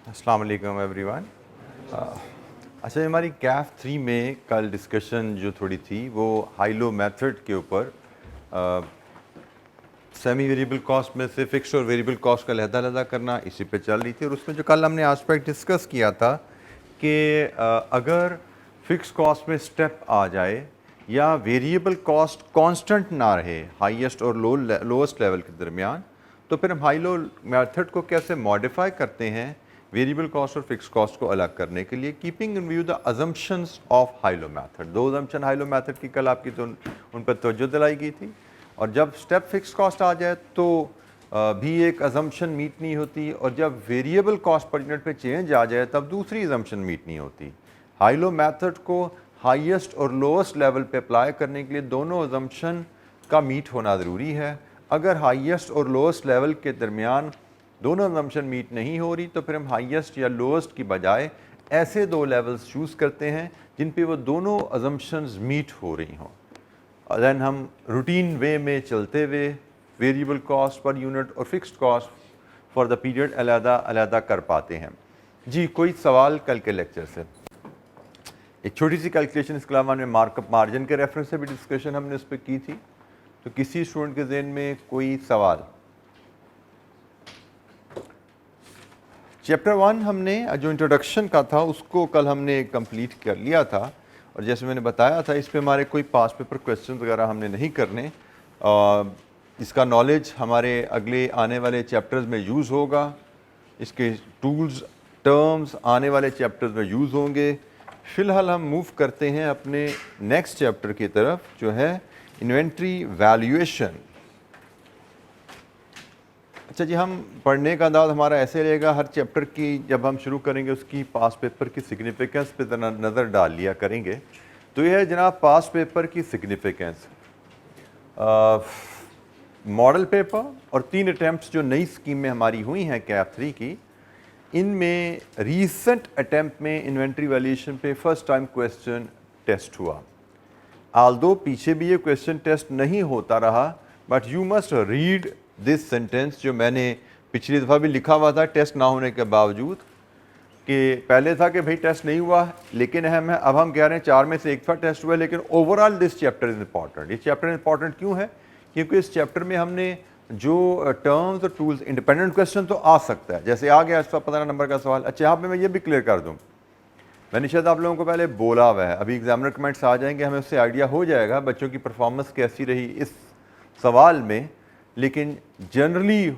अस्सलाम वालेकुम एवरीवन। अच्छा, हमारी कैफ 3 में कल डिस्कशन जो थोड़ी थी वो हाई लो मेथड के ऊपर सेमी वेरिएबल कॉस्ट में से फिक्स्ड और वेरिएबल कॉस्ट का लहदा करना इसी पे चल रही थी। और उसमें जो कल हमने एस्पेक्ट डिस्कस किया था कि अगर फिक्स कॉस्ट में स्टेप आ जाए या वेरिएबल कॉस्ट कांस्टेंट ना रहे हाईएस्ट और लोएस्ट लेवल के दरमियान, तो फिर हम हाई लो मेथड को कैसे मॉडिफाई करते हैं वेरिएबल कॉस्ट और फिक्स कॉस्ट को अलग करने के लिए, keeping in view the assumptions of high low method. दो अजम्पशन हाई लो मेथड की कल आपकी तो उन पर तवज्जो दिलाई गई थी। और जब स्टेप फिक्स कॉस्ट आ जाए तो भी एक अजम्पशन मीट नहीं होती, और जब वेरिएबल कॉस्ट पर यूनिट पे चेंज आ जाए तब दूसरी अजम्पशन मीट नहीं होती। हाई लो मेथड को हाईएस्ट और लोएस्ट लेवल पे अप्लाई करने के लिए दोनों अजम्पशन का मीट होना ज़रूरी है। अगर हाईएस्ट और लोएस्ट लेवल के दरमियान दोनों अजम्पशन मीट नहीं हो रही तो फिर हम हाईएस्ट या लोएस्ट की बजाय ऐसे दो लेवल्स चूज़ करते हैं जिन पे वो दोनों अजम्पशंस मीट हो रही हों। दैन हम रूटीन वे में चलते हुए वेरिएबल कॉस्ट पर यूनिट और fixed cost for the period अलहदा कर पाते हैं। जी, कोई सवाल कल के लेक्चर से? एक छोटी सी कैलकुलेशन, इसके अलावा हमने मार्कअप मार्जिन के रेफरेंस से भी डिस्कशन हमने उस पर की थी। तो किसी स्टूडेंट के जहन में कोई सवाल? चैप्टर 1 हमने जो इंट्रोडक्शन का था उसको कल हमने कंप्लीट कर लिया था, और जैसे मैंने बताया था इस पे हमारे कोई पास पेपर क्वेश्चन वगैरह हमने नहीं करने। इसका नॉलेज हमारे अगले आने वाले चैप्टर्स में यूज़ होगा, इसके टूल्स टर्म्स आने वाले चैप्टर्स में यूज़ होंगे। फ़िलहाल हम मूव करते हैं अपने नेक्स्ट चैप्टर की तरफ जो है इन्वेंट्री वैल्यूएशन। अच्छा जी, हम पढ़ने का अंदाज हमारा ऐसे रहेगा, हर चैप्टर की जब हम शुरू करेंगे उसकी पास पेपर की सिग्निफिकेंस पे नज़र डाल लिया करेंगे। तो यह है जनाब पास पेपर की सिग्निफिकेंस। मॉडल पेपर और 3 अटैम्प्ट्स जो नई स्कीम में हमारी हुई हैं कैफ 3 की, इनमें रीसेंट अटैम्प्ट में इन्वेंट्री वैल्यूएशन पे फर्स्ट टाइम क्वेश्चन टेस्ट हुआ। आल्दो पीछे भी ये क्वेश्चन टेस्ट नहीं होता रहा, but you must read this sentence जो मैंने पिछली दफ़ा भी लिखा हुआ था टेस्ट ना होने के बावजूद, कि पहले था कि भाई टेस्ट नहीं हुआ लेकिन अहम है, अब हम कह रहे हैं 4 में से एक था टेस्ट हुआ, लेकिन overall this chapter is important. ये चैप्टर इंपॉर्टेंट क्यों है? क्योंकि इस चैप्टर में हमने जो टर्म्स और टूल्स, इंडिपेंडेंट क्वेश्चन तो आ सकता है, जैसे आ गया 15 नंबर का सवाल। अच्छा, यहाँ पे मैं ये भी क्लियर कर दूँ, मैंने शायद आप लोगों को पहले बोला हुआ है, अभी एग्जामिनर कमेंट्स आ जाएंगे, हमें उससे आइडिया हो जाएगा बच्चों की परफॉर्मेंस कैसी रही इस सवाल में। लेकिन जनरली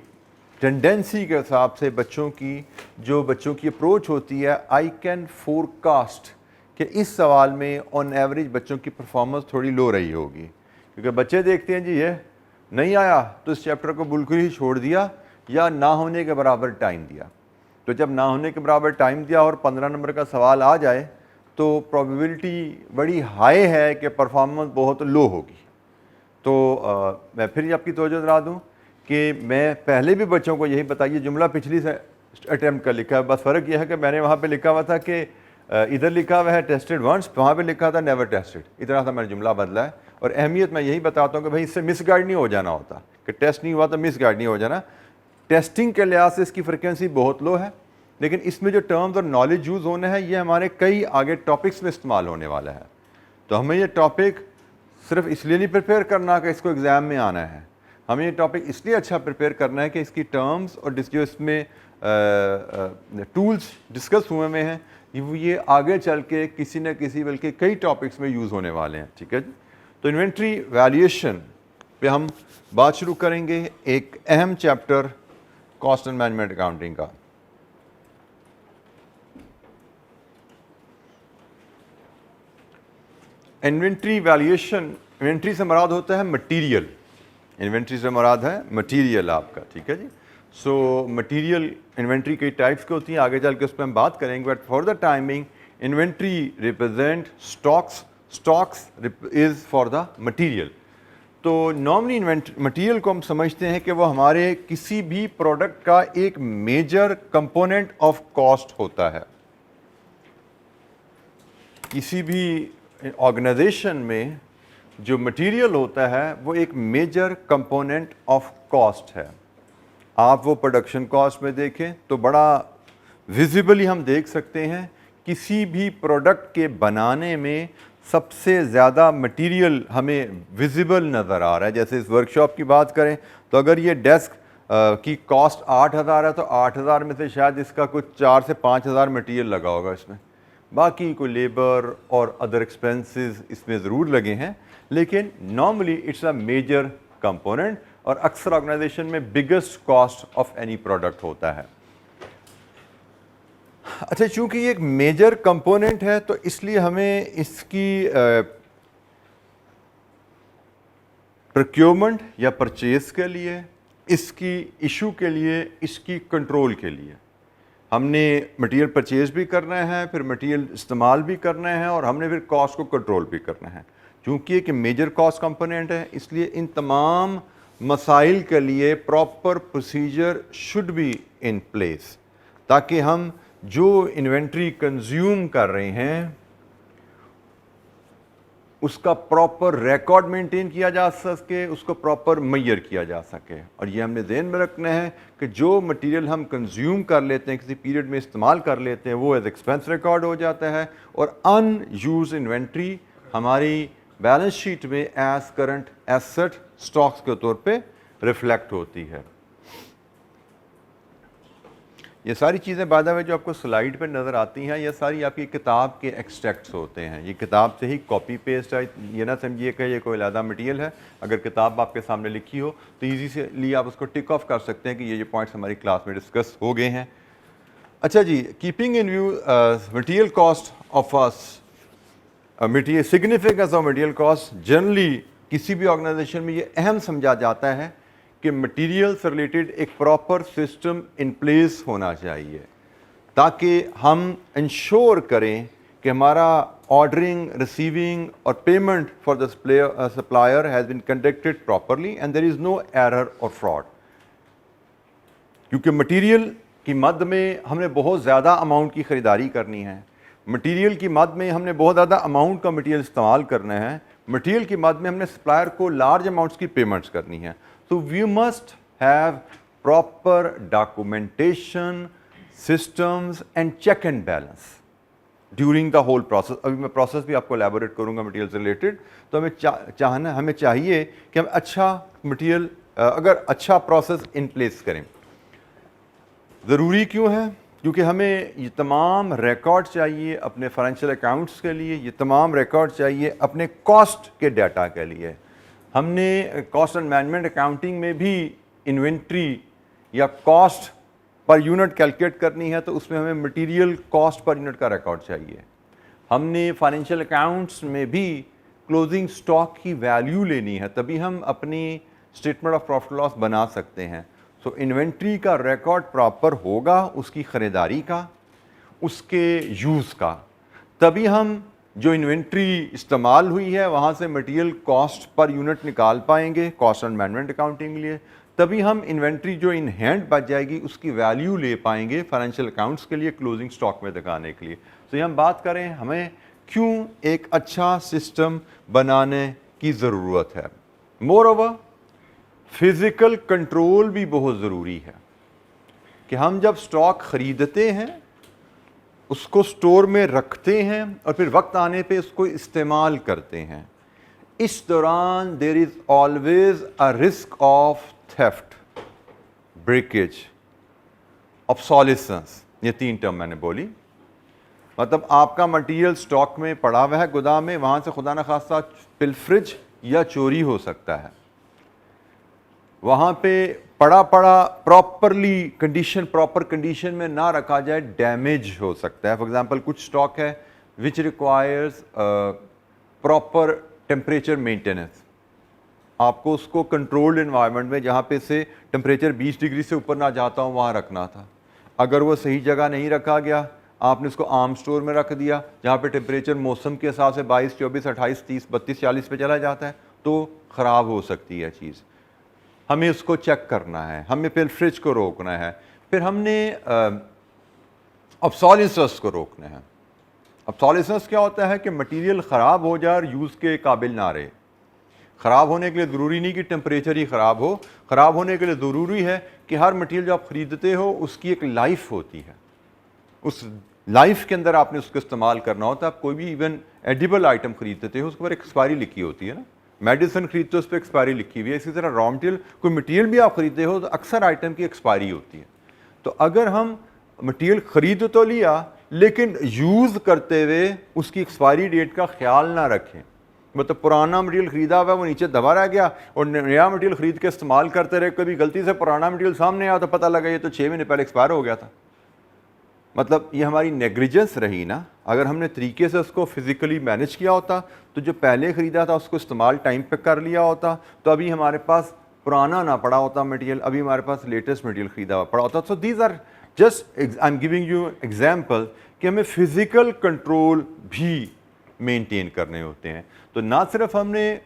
टेंडेंसी के हिसाब से बच्चों की अप्रोच होती है, आई कैन फोरकास्ट कि इस सवाल में ऑन एवरेज बच्चों की परफॉर्मेंस थोड़ी लो रही होगी, क्योंकि बच्चे देखते हैं जी ये नहीं आया तो इस चैप्टर को बिल्कुल ही छोड़ दिया या ना होने के बराबर टाइम दिया। तो जब ना होने के बराबर टाइम दिया और 15 नंबर का सवाल आ जाए तो प्रोबेबिलिटी बड़ी हाई है कि परफॉर्मेंस बहुत लो होगी। तो मैं फिर आपकी तवज्जो दिला दूँ कि मैं पहले भी बच्चों को यही बताइए, जुमला पिछली से अटैम्प्ट का लिखा है, बस फ़र्क यह है कि मैंने वहाँ पे लिखा हुआ था कि इधर लिखा हुआ है टेस्टेड वंस, वहाँ पे लिखा था नेवर टेस्टेड, इतना सा मैंने जुमला बदला है। और अहमियत मैं यही बताता हूँ कि भाई इससे मिसगाइड नहीं हो जाना होता, कि टेस्ट नहीं हुआ तो मिसगाइड नहीं हो जाना। टेस्टिंग के लिहाज से इसकी फ्रिक्वेंसी बहुत लो है, लेकिन इसमें जो टर्म्स और नॉलेज यूज़ होने हैं ये हमारे कई आगे टॉपिक्स में इस्तेमाल होने वाला है। तो हमें ये टॉपिक सिर्फ इसलिए नहीं प्रिपेयर करना कि इसको एग्ज़ाम में आना है, हमें ये टॉपिक इसलिए अच्छा प्रिपेयर करना है कि इसकी टर्म्स और जो इसमें टूल्स डिस्कस हुए में हैं ये आगे चल के किसी न किसी बल्कि कई टॉपिक्स में यूज़ होने वाले हैं। ठीक है जी। तो इन्वेंट्री वैल्यूएशन पे हम बात शुरू करेंगे, एक अहम chapter cost and management accounting का। इन्वेंट्री वैल्यूएशन, इन्वेंट्री से मुराद होता है मटेरियल, इन्वेंट्री से मुराद है मटेरियल आपका। ठीक है जी। सो मटेरियल इन्वेंट्री कई टाइप्स की होती हैं, आगे चल के उस पर हम बात करेंगे, but for the timing inventory represent stocks, stocks is for the material. तो नॉर्मली मटेरियल को हम समझते हैं कि वो हमारे किसी भी प्रोडक्ट का एक मेजर कंपोनेंट ऑफ कॉस्ट होता है। किसी भी ऑर्गेनाइजेशन में जो मटेरियल होता है वो एक मेजर कंपोनेंट ऑफ कॉस्ट है। आप वो प्रोडक्शन कॉस्ट में देखें तो बड़ा विजिबली हम देख सकते हैं किसी भी प्रोडक्ट के बनाने में सबसे ज़्यादा मटेरियल हमें विजिबल नज़र आ रहा है। जैसे इस वर्कशॉप की बात करें तो अगर ये डेस्क की कॉस्ट 8,000 है तो 8,000 में से शायद इसका कुछ 4 से 5,000 मटेरियल लगा होगा इसमें, बाकी कोई लेबर और अदर एक्सपेंसेस इसमें ज़रूर लगे हैं, लेकिन normally it's a major component और अक्सर ऑर्गेनाइजेशन में biggest cost of any product होता है। अच्छा, चूंकि ये एक मेजर कंपोनेंट है तो इसलिए हमें इसकी प्रोक्योरमेंट या परचेज के लिए, इसकी इशू के लिए, इसकी कंट्रोल के लिए हमने मटेरियल परचेज भी करना है, फिर मटेरियल इस्तेमाल भी करना है और हमने फिर कॉस्ट को कंट्रोल भी करना है। चूँकि एक मेजर कॉस्ट कंपोनेंट है इसलिए इन तमाम मसाइल के लिए proper procedure should be in place, ताकि हम जो इन्वेंट्री कंज्यूम कर रहे हैं उसका प्रॉपर रिकॉर्ड मेंटेन किया जा सके, उसको प्रॉपर मेजर किया जा सके। और ये हमने ध्यान में रखना है कि जो मटेरियल हम कंज्यूम कर लेते हैं, किसी पीरियड में इस्तेमाल कर लेते हैं, वो एज एक्सपेंस रिकॉर्ड हो जाता है और अनयूज इन्वेंट्री हमारी बैलेंस शीट में एज करंट एसेट स्टॉक्स के तौर पे रिफ्लेक्ट होती है। ये सारी चीज़ें बाय द वे जो आपको स्लाइड पे नज़र आती हैं, ये सारी आपकी किताब के एक्सट्रैक्ट्स होते हैं। ये किताब से ही कॉपी पेस्ट है, ये ना समझिए कि ये कोई अलग मटेरियल है। अगर किताब आपके सामने लिखी हो तो ईजी से लिए आप उसको टिक ऑफ कर सकते हैं कि ये पॉइंट्स हमारी क्लास में डिस्कस हो गए हैं। अच्छा जी, keeping in view material cost of material significance of material cost, generally किसी भी ऑर्गेनाइजेशन में ये अहम समझा जाता है कि मटेरियल से रिलेटेड एक प्रॉपर सिस्टम इन प्लेस होना चाहिए ताकि हम इंश्योर करें कि हमारा ऑर्डरिंग, रिसीविंग और payment for the supplier has been conducted properly and there is no error और फ्रॉड। क्योंकि मटेरियल की मद में हमने बहुत ज़्यादा अमाउंट की ख़रीदारी करनी है, मटेरियल की मद में हमने बहुत ज़्यादा अमाउंट का मटेरियल इस्तेमाल करना है, मटेरियल की मद में हमने सप्लायर को लार्ज अमाउंट्स की पेमेंट्स करनी है। So we must have proper documentation, systems and check and balance during the whole process। अभी मैं प्रोसेस भी आपको एलैबोरेट करूंगा मटेरियल से रिलेटेड। तो हमें चाहिए कि हम अच्छा मटेरियल, अगर अच्छा प्रोसेस इन प्लेस करें। ज़रूरी क्यों है? क्योंकि हमें ये तमाम रिकॉर्ड चाहिए अपने फाइनेंशियल अकाउंट्स के लिए, ये तमाम रिकॉर्ड चाहिए अपने कॉस्ट के डाटा के लिए। हमने कॉस्ट एंड मैनेजमेंट अकाउंटिंग में भी इन्वेंट्री या कॉस्ट पर यूनिट कैलकुलेट करनी है तो उसमें हमें मटेरियल कॉस्ट पर यूनिट का रिकॉर्ड चाहिए। हमने फाइनेंशियल अकाउंट्स में भी क्लोजिंग स्टॉक की वैल्यू लेनी है, तभी हम अपनी स्टेटमेंट ऑफ प्रॉफिट लॉस बना सकते हैं। सो इन्वेंट्री का रिकॉर्ड प्रॉपर होगा, उसकी ख़रीदारी का, उसके यूज़ का, तभी हम जो इन्वेंट्री इस्तेमाल हुई है वहाँ से मटेरियल कॉस्ट पर यूनिट निकाल पाएंगे कॉस्ट एंड मैनेजमेंट अकाउंटिंग के लिए। तभी हम इन्वेंट्री जो इन हैंड बच जाएगी उसकी वैल्यू ले पाएंगे फाइनेंशियल अकाउंट्स के लिए, क्लोजिंग स्टॉक में दिखाने के लिए। तो ये हम बात करें हमें क्यों एक अच्छा सिस्टम बनाने की ज़रूरत है। मोर ओवर फिज़िकल कंट्रोल भी बहुत ज़रूरी है कि हम जब स्टॉक ख़रीदते हैं उसको स्टोर में रखते हैं और फिर वक्त आने पे उसको इस्तेमाल करते हैं, इस दौरान there is always a risk of theft, breakage, obsolescence. ये 3 टर्म मैंने बोली। मतलब आपका मटेरियल स्टॉक में पड़ा हुआ है गोदाम में, वहाँ से खुदा न खास्ता पिलफरेज या चोरी हो सकता है। वहाँ पे पड़ा प्रॉपर कंडीशन में ना रखा जाए, डैमेज हो सकता है। फॉर एग्जांपल कुछ स्टॉक है which requires proper temperature maintenance, आपको उसको कंट्रोल्ड एनवायरनमेंट में जहाँ पे से टेम्परेचर 20 डिग्री से ऊपर ना जाता हो वहाँ रखना था। अगर वो सही जगह नहीं रखा गया, आपने उसको आम स्टोर में रख दिया जहाँ पे टेम्परेचर मौसम के हिसाब से 22, 24, 28, 30, 32, 40 पे चला जाता है, तो ख़राब हो सकती है चीज़। हमें उसको चेक करना है, हमें फिर फ्रिज को रोकना है, फिर हमने ऑब्सोलिसेंस को रोकना है। ऑब्सोलिसेंस क्या होता है कि मटेरियल ख़राब हो जाए और यूज़ के काबिल ना रहे। ख़राब होने के लिए ज़रूरी नहीं कि टेम्परेचर ही ख़राब हो, ख़राब होने के लिए ज़रूरी है कि हर मटेरियल जो आप ख़रीदते हो उसकी एक लाइफ होती है। उस लाइफ के अंदर आपने उसको इस्तेमाल करना होता है। आप कोई भी इवन एडिबल आइटम खरीदते हो उसके ऊपर एक्सपायरी लिखी होती है ना, मेडिसिन खरीदते हो उस पर एक्सपायरी लिखी हुई है। इसी तरह रॉ मटेरियल, कोई मटेरियल भी आप खरीदते हो तो अक्सर आइटम की एक्सपायरी होती है। तो अगर हम मटेरियल खरीद तो लिया लेकिन यूज़ करते हुए उसकी एक्सपायरी डेट का ख्याल ना रखें, मतलब पुराना मटेरियल खरीदा हुआ वो नीचे दबा रह गया और नया मटेरियल खरीद के इस्तेमाल करते रहे, कभी गलती से पुराना मटेरियल सामने आया तो पता लगा ये तो 6 महीने पहले एक्सपायर हो गया था, मतलब ये हमारी नेग्लिजेंस रही ना। अगर हमने तरीके से उसको फिज़िकली मैनेज किया होता तो जो पहले ख़रीदा था उसको इस्तेमाल टाइम पे कर लिया होता तो अभी हमारे पास पुराना ना पड़ा होता मटेरियल, अभी हमारे पास लेटेस्ट मटेरियल ख़रीदा हुआ पड़ा होता। So these are just I am giving you example कि हमें फ़िज़िकल कंट्रोल भी मेंटेन करने होते हैं। तो ना सिर्फ हमने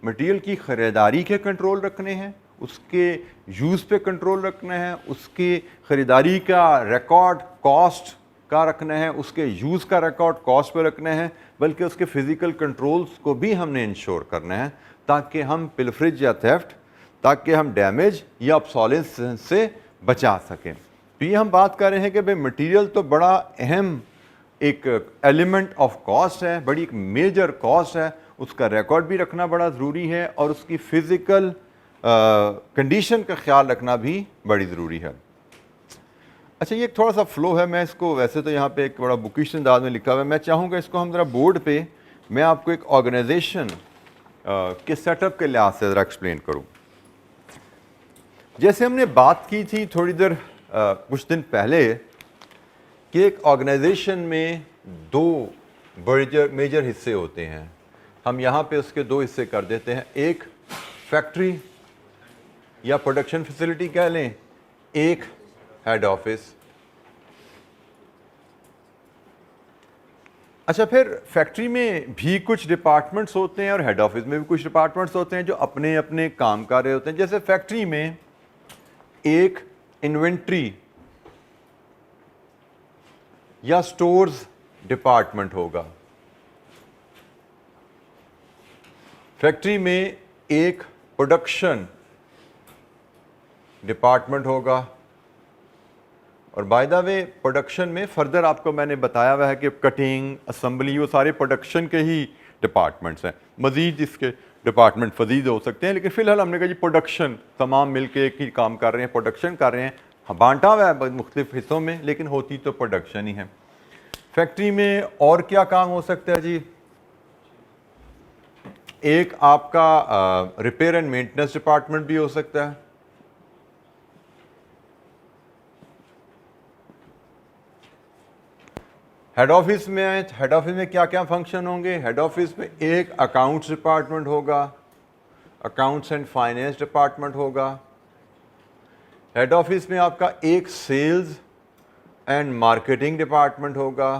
मटेरियल की ख़रीदारी के कंट्रोल रखने हैं, उसके यूज़ पे कंट्रोल रखना है, उसकी ख़रीदारी का रिकॉर्ड कॉस्ट का रखना है, उसके यूज़ का रिकॉर्ड कॉस्ट पे रखना है, बल्कि उसके फ़िज़िकल कंट्रोल्स को भी हमने इंश्योर करना है ताकि हम पिलफरेज या थेफ्ट, ताकि हम डैमेज या ऑब्सोलेसेंस से बचा सकें। तो ये हम बात कर रहे हैं कि भाई मटेरियल तो बड़ा अहम एक एलिमेंट ऑफ कॉस्ट है, बड़ी एक मेजर कॉस्ट है, उसका रिकॉर्ड भी रखना बड़ा ज़रूरी है और उसकी फ़िज़िकल कंडीशन का ख्याल रखना भी बड़ी ज़रूरी है। अच्छा, ये एक थोड़ा सा फ्लो है, मैं इसको वैसे तो यहाँ पे एक बड़ा बुकिश अंदाज में लिखा हुआ है, मैं चाहूँगा इसको हम ज़रा बोर्ड पे मैं आपको एक ऑर्गेनाइजेशन के सेटअप के लिहाज से ज़रा एक्सप्लेन करूँ। जैसे हमने बात की थी थोड़ी देर कुछ दिन पहले कि एक ऑर्गेनाइजेशन में 2 मेजर हिस्से होते हैं, हम यहाँ पे उसके 2 हिस्से कर देते हैं, एक फैक्ट्री या प्रोडक्शन फैसिलिटी कह लें, एक हेड ऑफिस। अच्छा, फिर फैक्ट्री में भी कुछ डिपार्टमेंट्स होते हैं और हेड ऑफिस में भी कुछ डिपार्टमेंट्स होते हैं जो अपने अपने काम कर रहे होते हैं। जैसे फैक्ट्री में एक इन्वेंट्री या स्टोर्स डिपार्टमेंट होगा, फैक्ट्री में एक प्रोडक्शन डिपार्टमेंट होगा, और बाय द वे प्रोडक्शन में फर्दर आपको मैंने बताया हुआ है कि कटिंग, असेंबली, वो सारे प्रोडक्शन के ही डिपार्टमेंट्स हैं। मज़ीद इसके डिपार्टमेंट फजीद हो सकते हैं, लेकिन फ़िलहाल हमने कहा जी प्रोडक्शन तमाम मिलके एक ही काम कर रहे हैं, प्रोडक्शन कर रहे हैं। हाँ, बांटा हुआ है मुख्तलिफ हिस्सों में, लेकिन होती तो प्रोडक्शन ही है। फैक्ट्री में और क्या काम हो सकता है जी? एक आपका रिपेयर एंड मेंटेनेंस डिपार्टमेंट भी हो सकता है। हेड ऑफिस में क्या क्या फंक्शन होंगे? हेड ऑफिस में एक अकाउंट्स डिपार्टमेंट होगा, अकाउंट्स एंड फाइनेंस डिपार्टमेंट होगा। हेड ऑफिस में आपका एक सेल्स एंड मार्केटिंग डिपार्टमेंट होगा।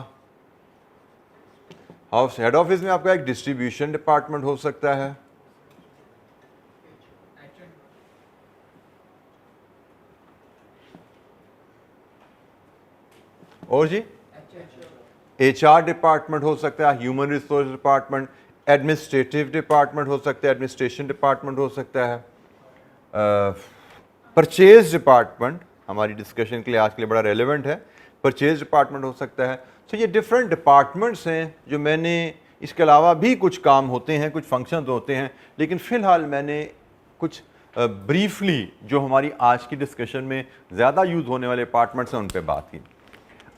हेड ऑफिस में आपका एक डिस्ट्रीब्यूशन डिपार्टमेंट हो सकता है। और जी HR डिपार्टमेंट हो सकता है, human resource department, administrative department हो सकता है, एडमिनिस्ट्रेशन डिपार्टमेंट हो सकता है, परचेज डिपार्टमेंट हमारी डिस्कशन के लिए आज के लिए बड़ा रेलेवेंट है, परचेज डिपार्टमेंट हो सकता है। तो ये डिफरेंट डिपार्टमेंट्स हैं जो मैंने, इसके अलावा भी कुछ काम होते हैं, कुछ फंक्शंस होते हैं, लेकिन फ़िलहाल मैंने कुछ ब्रीफली जो हमारी आज की डिस्कशन में ज़्यादा यूज़ होने वाले डिपार्टमेंट्स हैं उन पर बात की।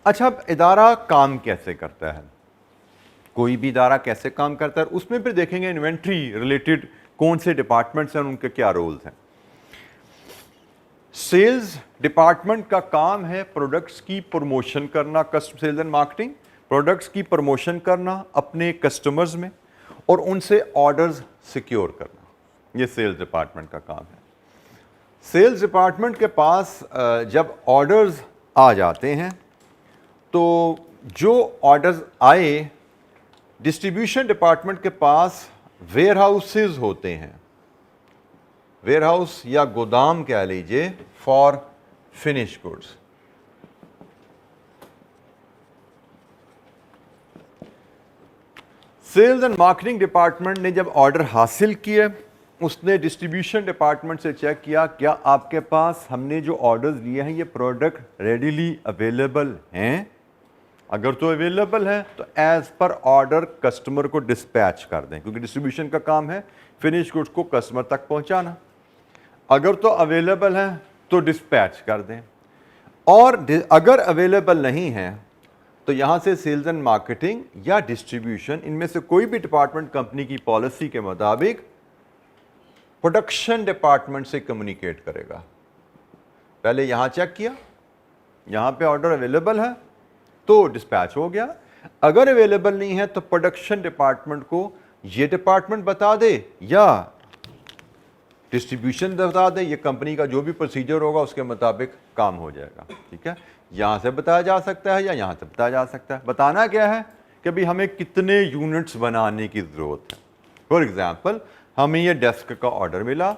अच्छा, अब इदारा काम कैसे करता है, कोई भी इदारा कैसे काम करता है, उसमें फिर देखेंगे इन्वेंट्री रिलेटेड कौन से डिपार्टमेंट्स हैं, उनके क्या रोल्स हैं। सेल्स डिपार्टमेंट का काम है प्रोडक्ट्स की प्रमोशन करना, customer sales and marketing, products की प्रमोशन करना अपने कस्टमर्स में और उनसे ऑर्डर्स सिक्योर करना, ये सेल्स डिपार्टमेंट का काम है। सेल्स डिपार्टमेंट के पास जब ऑर्डर्स आ जाते हैं तो जो ऑर्डर्स आए, डिस्ट्रीब्यूशन डिपार्टमेंट के पास वेयर हाउसेज होते हैं, वेयर हाउस या गोदाम कह लीजिए for finish goods. Sales and marketing department ने जब ऑर्डर हासिल किए, उसने डिस्ट्रीब्यूशन डिपार्टमेंट से चेक किया क्या आपके पास हमने जो ऑर्डर्स लिए हैं ये प्रोडक्ट रेडीली अवेलेबल हैं, अगर तो अवेलेबल है तो एज पर ऑर्डर कस्टमर को डिस्पैच कर दें, क्योंकि डिस्ट्रीब्यूशन का काम है फिनिश गुड्स को कस्टमर तक पहुंचाना। अगर तो अवेलेबल है तो डिस्पैच कर दें, और अगर अवेलेबल नहीं है तो यहाँ से सेल्स एंड मार्केटिंग या डिस्ट्रीब्यूशन, इनमें से कोई भी डिपार्टमेंट कंपनी की पॉलिसी के मुताबिक प्रोडक्शन डिपार्टमेंट से कम्युनिकेट करेगा। पहले यहाँ चेक किया, यहाँ पे ऑर्डर अवेलेबल है तो डिस्पैच हो गया, अगर अवेलेबल नहीं है तो प्रोडक्शन डिपार्टमेंट को ये डिपार्टमेंट बता दे या डिस्ट्रीब्यूशन बता दे, ये कंपनी का जो भी प्रोसीजर होगा उसके मुताबिक काम हो जाएगा। ठीक है, यहाँ से बताया जा सकता है या यहाँ से बताया जा सकता है। बताना क्या है कि भाई हमें कितने यूनिट्स बनाने की ज़रूरत है। फॉर एग्जांपल हमें ये डेस्क का ऑर्डर मिला,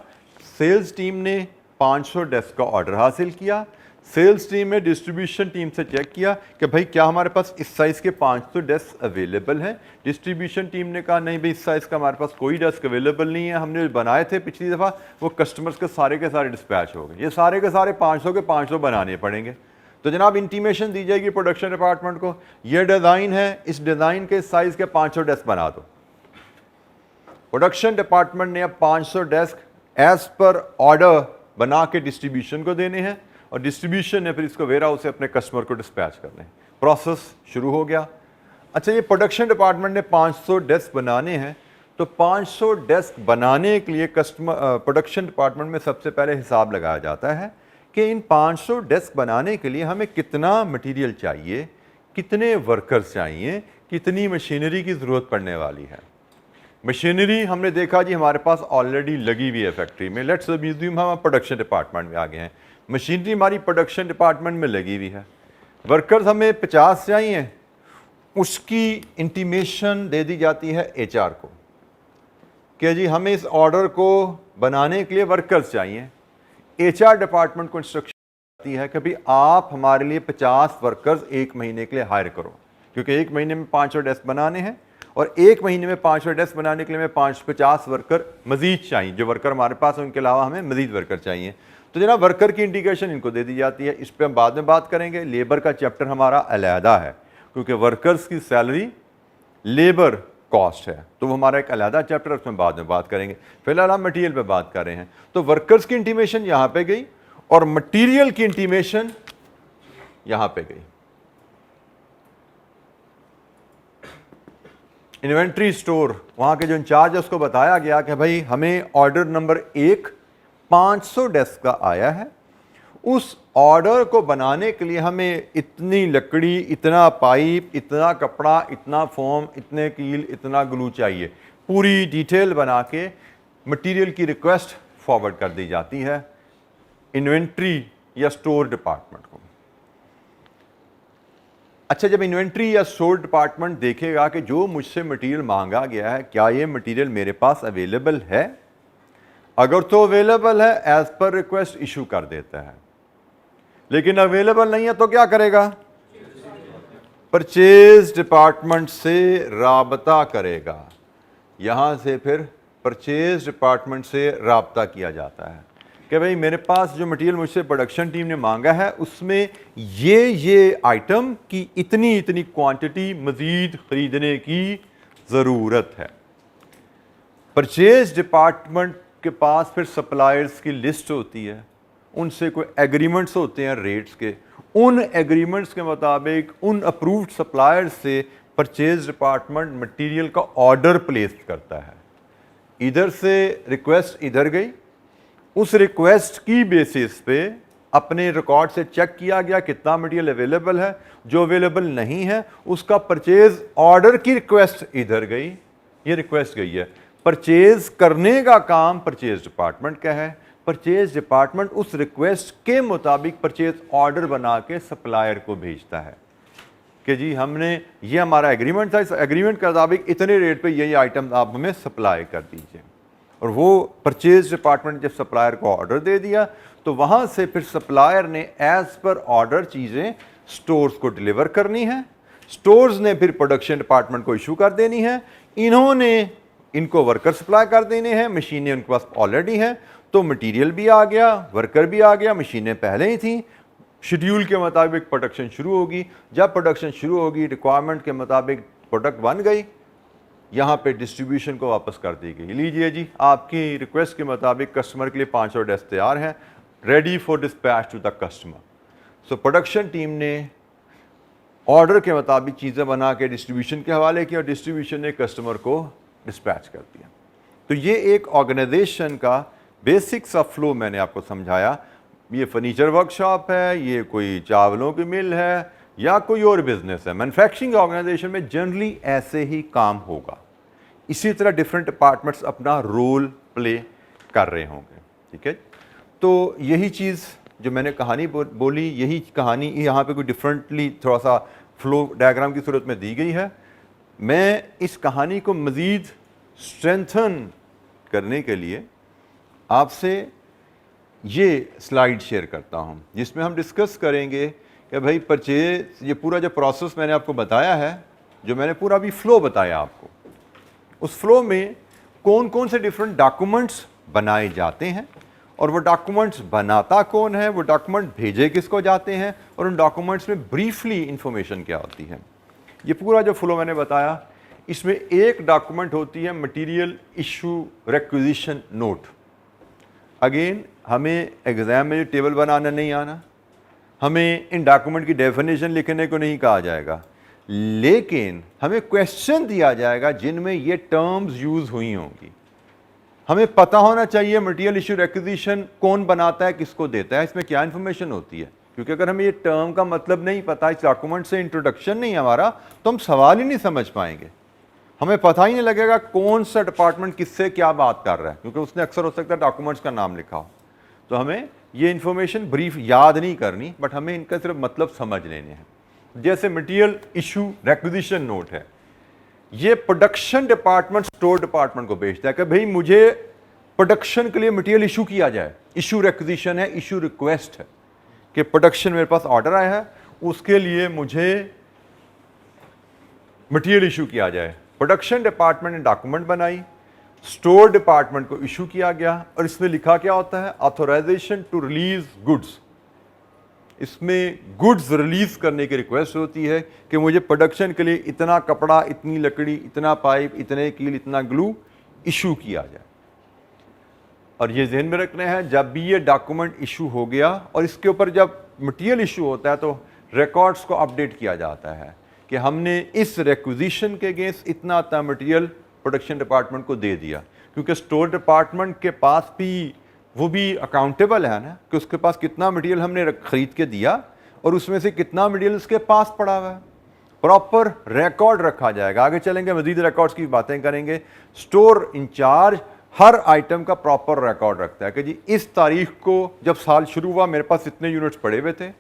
सेल्स टीम ने 500 डेस्क का ऑर्डर हासिल किया, सेल्स टीम ने डिस्ट्रीब्यूशन टीम से चेक किया कि भाई क्या हमारे पास इस साइज़ के 500 डेस्क अवेलेबल हैं। डिस्ट्रीब्यूशन टीम ने कहा नहीं भाई इस साइज़ का हमारे पास कोई डेस्क अवेलेबल नहीं है, हमने बनाए थे पिछली दफ़ा वो कस्टमर्स के सारे डिस्पैच हो गए, ये सारे के सारे 500 के 500 बनाने पड़ेंगे। तो जनाब इंटीमेशन दी जाएगी प्रोडक्शन डिपार्टमेंट को, ये डिज़ाइन है, इस डिज़ाइन के साइज़ के 500 डेस्क बना दो। प्रोडक्शन डिपार्टमेंट ने अब 500 डेस्क एज पर ऑर्डर बना के डिस्ट्रीब्यूशन को देने हैं और डिस्ट्रीब्यूशन ने फिर इसको वेयर हाउस से अपने कस्टमर को डिस्पैच करने हैं। प्रोसेस शुरू हो गया। अच्छा, ये प्रोडक्शन डिपार्टमेंट ने 500 डेस्क बनाने हैं, तो 500 डेस्क बनाने के लिए प्रोडक्शन डिपार्टमेंट में सबसे पहले हिसाब लगाया जाता है कि इन 500 डेस्क बनाने के लिए हमें कितना मटेरियल चाहिए, कितने वर्कर्स चाहिए, कितनी मशीनरी की ज़रूरत पड़ने वाली है। मशीनरी हमने देखा जी हमारे पास ऑलरेडी लगी हुई है फैक्ट्री में, लेट्स अज्यूम हम प्रोडक्शन डिपार्टमेंट में आ गए हैं, मशीनरी हमारी प्रोडक्शन डिपार्टमेंट में लगी हुई है, वर्कर्स हमें 50 चाहिए, उसकी इंटीमेशन दे दी जाती है एचआर को कि जी हमें इस ऑर्डर को बनाने के लिए वर्कर्स चाहिए। एचआर डिपार्टमेंट को इंस्ट्रक्शन आती है कि भाई आप हमारे लिए 50 वर्कर्स एक महीने के लिए हायर करो, क्योंकि एक महीने में 500 डेस्क बनाने हैं और एक महीने में 500 डेस्क बनाने के लिए हमें 50 वर्कर मजीद चाहिए। जो वर्कर हमारे पास है उनके अलावा हमें मजीद वर्कर चाहिए। तो जनाब वर्कर की इंडिकेशन इनको दे दी जाती है, इस पर हम बाद में बात करेंगे। लेबर का चैप्टर हमारा अलहदा है क्योंकि वर्कर्स की सैलरी लेबर कॉस्ट है, तो वो हमारा एक अलहदा चैप्टर, उसमें बाद में बात करेंगे। फिलहाल हम मटीरियल पे बात कर रहे हैं। तो वर्कर्स की इंटीमेशन यहाँ पे गई और मटीरियल की इंटीमेशन यहाँ पे गई। इन्वेंट्री स्टोर वहाँ के जो इंचार्ज है उसको बताया गया कि भाई हमें ऑर्डर नंबर 1 500 डेस्क का आया है, उस ऑर्डर को बनाने के लिए हमें इतनी लकड़ी, इतना पाइप, इतना कपड़ा, इतना फोम, इतने कील, इतना ग्लू चाहिए। पूरी डिटेल बना के मटेरियल की रिक्वेस्ट फॉरवर्ड कर दी जाती है इन्वेंट्री या स्टोर डिपार्टमेंट को। अच्छा, जब इन्वेंट्री या स्टोर डिपार्टमेंट देखेगा कि जो मुझसे मटेरियल मांगा गया है क्या ये मटेरियल मेरे पास अवेलेबल है, अगर तो अवेलेबल है एज पर रिक्वेस्ट इशू कर देता है, लेकिन अवेलेबल नहीं है तो क्या करेगा? परचेज डिपार्टमेंट से राबता करेगा। यहां से फिर परचेज डिपार्टमेंट से राबता किया जाता है कि भाई मेरे पास जो मटेरियल मुझसे प्रोडक्शन टीम ने मांगा है उसमें ये आइटम की इतनी इतनी क्वांटिटी मजीद खरीदने की ज़रूरत है। परचेज डिपार्टमेंट के पास फिर सप्लायर्स की लिस्ट होती है, उनसे कोई एग्रीमेंट्स होते हैं रेट्स के, उन एग्रीमेंट्स के मुताबिक उन अप्रूव्ड सप्लायर्स से परचेज डिपार्टमेंट मटेरियल का ऑर्डर प्लेस करता है। इधर से रिक्वेस्ट इधर गई, उस रिक्वेस्ट की बेसिस पे अपने रिकॉर्ड से चेक किया गया कितना मटेरियल अवेलेबल है, जो अवेलेबल नहीं है उसका परचेज ऑर्डर की रिक्वेस्ट इधर गई, ये रिक्वेस्ट गई है। परचेज करने का काम परचेज डिपार्टमेंट का है। परचेज डिपार्टमेंट उस रिक्वेस्ट के मुताबिक परचेज ऑर्डर बना के सप्लायर को भेजता है कि जी हमने ये हमारा एग्रीमेंट था, इस एग्रीमेंट के मुताबिक इतने रेट पे ये आइटम आप हमें सप्लाई कर दीजिए। और वो परचेज डिपार्टमेंट जब सप्लायर को ऑर्डर दे दिया तो वहाँ से फिर सप्लायर ने एज पर ऑर्डर चीज़ें स्टोर्स को डिलीवर करनी है, स्टोर्स ने फिर प्रोडक्शन डिपार्टमेंट को इशू कर देनी है, इन्होंने इनको वर्कर सप्लाई कर देने हैं, मशीनें उनके पास ऑलरेडी हैं, तो मटेरियल भी आ गया, वर्कर भी आ गया, मशीनें पहले ही थी, शेड्यूल के मुताबिक प्रोडक्शन शुरू होगी। जब प्रोडक्शन शुरू होगी, रिक्वायरमेंट के मुताबिक प्रोडक्ट बन गई, यहाँ पे डिस्ट्रीब्यूशन को वापस कर दी गई। लीजिए जी, आपकी रिक्वेस्ट के मुताबिक कस्टमर के लिए 5 ऑर्डर्स तैयार हैं, ready for dispatch to the customer. So production team ने ऑर्डर के मुताबिक चीज़ें बना के डिस्ट्रीब्यूशन के हवाले की और डिस्ट्रीब्यूशन ने कस्टमर को डिस्पैच कर दिया। तो ये एक ऑर्गेनाइजेशन का बेसिक्स ऑफ फ्लो मैंने आपको समझाया। ये फर्नीचर वर्कशॉप है, ये कोई चावलों की मिल है या कोई और बिजनेस है, मैन्युफैक्चरिंग ऑर्गेनाइजेशन में जनरली ऐसे ही काम होगा। इसी तरह डिफरेंट डिपार्टमेंट्स अपना रोल प्ले कर रहे होंगे। ठीक है, तो यही चीज़ जो मैंने कहानी बोली, यही कहानी यहाँ पे कोई डिफरेंटली थोड़ा सा फ्लो डायग्राम की सूरत में दी गई है। मैं इस कहानी को मज़ीद स्ट्रेंथन करने के लिए आपसे ये स्लाइड शेयर करता हूँ, जिसमें हम डिस्कस करेंगे कि भाई परचेज, ये पूरा जो प्रोसेस मैंने आपको बताया है, जो मैंने पूरा अभी फ्लो बताया आपको, उस फ्लो में कौन कौन से डिफरेंट डॉक्यूमेंट्स बनाए जाते हैं और वो डॉक्यूमेंट्स बनाता कौन है, वो डॉक्यूमेंट भेजे किसको जाते हैं और उन डॉक्यूमेंट्स में ब्रीफली इंफॉर्मेशन क्या होती है। ये पूरा जो फ्लो मैंने बताया, इसमें एक डॉक्यूमेंट होती है material issue requisition note. Again, हमें एग्ज़ाम में टेबल बनाना नहीं आना, हमें इन डॉक्यूमेंट की डेफिनेशन लिखने को नहीं कहा जाएगा, लेकिन हमें क्वेश्चन दिया जाएगा जिनमें ये टर्म्स यूज़ हुई होंगी। हमें पता होना चाहिए मटेरियल इशू रिक्विजिशन कौन बनाता है, किसको देता है, इसमें क्या इन्फॉर्मेशन होती है। क्योंकि अगर हमें ये टर्म का मतलब नहीं पता, इस डॉक्यूमेंट से इंट्रोडक्शन नहीं हमारा, तो हम सवाल ही नहीं समझ पाएंगे। हमें पता ही नहीं लगेगा कौन सा डिपार्टमेंट किससे क्या बात कर रहा है, क्योंकि उसने अक्सर हो सकता है डॉक्यूमेंट्स का नाम लिखा हो। तो हमें ये इन्फॉर्मेशन ब्रीफ याद नहीं करनी, बट हमें इनका सिर्फ मतलब समझ लेने हैं। जैसे मटेरियल इशू रिक्विजिशन नोट है, ये प्रोडक्शन डिपार्टमेंट स्टोर डिपार्टमेंट को भेजता है कि भाई मुझे प्रोडक्शन के लिए मटेरियल इशू किया जाए। इशू रिक्विजिशन है, इशू रिक्वेस्ट है कि प्रोडक्शन मेरे पास ऑर्डर आया है, उसके लिए मुझे मटेरियल इशू किया जाए। प्रोडक्शन डिपार्टमेंट ने डॉक्यूमेंट बनाई, स्टोर डिपार्टमेंट को इशू किया गया और इसमें लिखा क्या होता है, ऑथराइजेशन टू रिलीज गुड्स। इसमें गुड्स रिलीज करने की रिक्वेस्ट होती है कि मुझे प्रोडक्शन के लिए इतना कपड़ा, इतनी लकड़ी, इतना पाइप, इतने कील, इतना ग्लू इशू किया जाए। और ये ध्यान में रखना है, जब भी ये डॉक्यूमेंट इशू हो गया और इसके ऊपर जब मटेरियल इशू होता है तो रिकॉर्ड्स को अपडेट किया जाता है कि हमने इस रिक्विजिशन के अगेंस्ट इतना मटेरियल प्रोडक्शन डिपार्टमेंट को दे दिया। क्योंकि स्टोर डिपार्टमेंट के पास भी वो भी अकाउंटेबल है ना, कि उसके पास कितना मटेरियल हमने खरीद के दिया और उसमें से कितना मटेरियल उसके पास पड़ा हुआ है। प्रॉपर रिकॉर्ड रखा जाएगा। आगे चलेंगे, मजीद रिकॉर्ड्स की बातें करेंगे। स्टोर इंचार्ज हर आइटम का प्रॉपर रिकॉर्ड रखता है कि जी इस तारीख को जब साल शुरू हुआ मेरे पास इतने यूनिट्स पड़े हुए थे,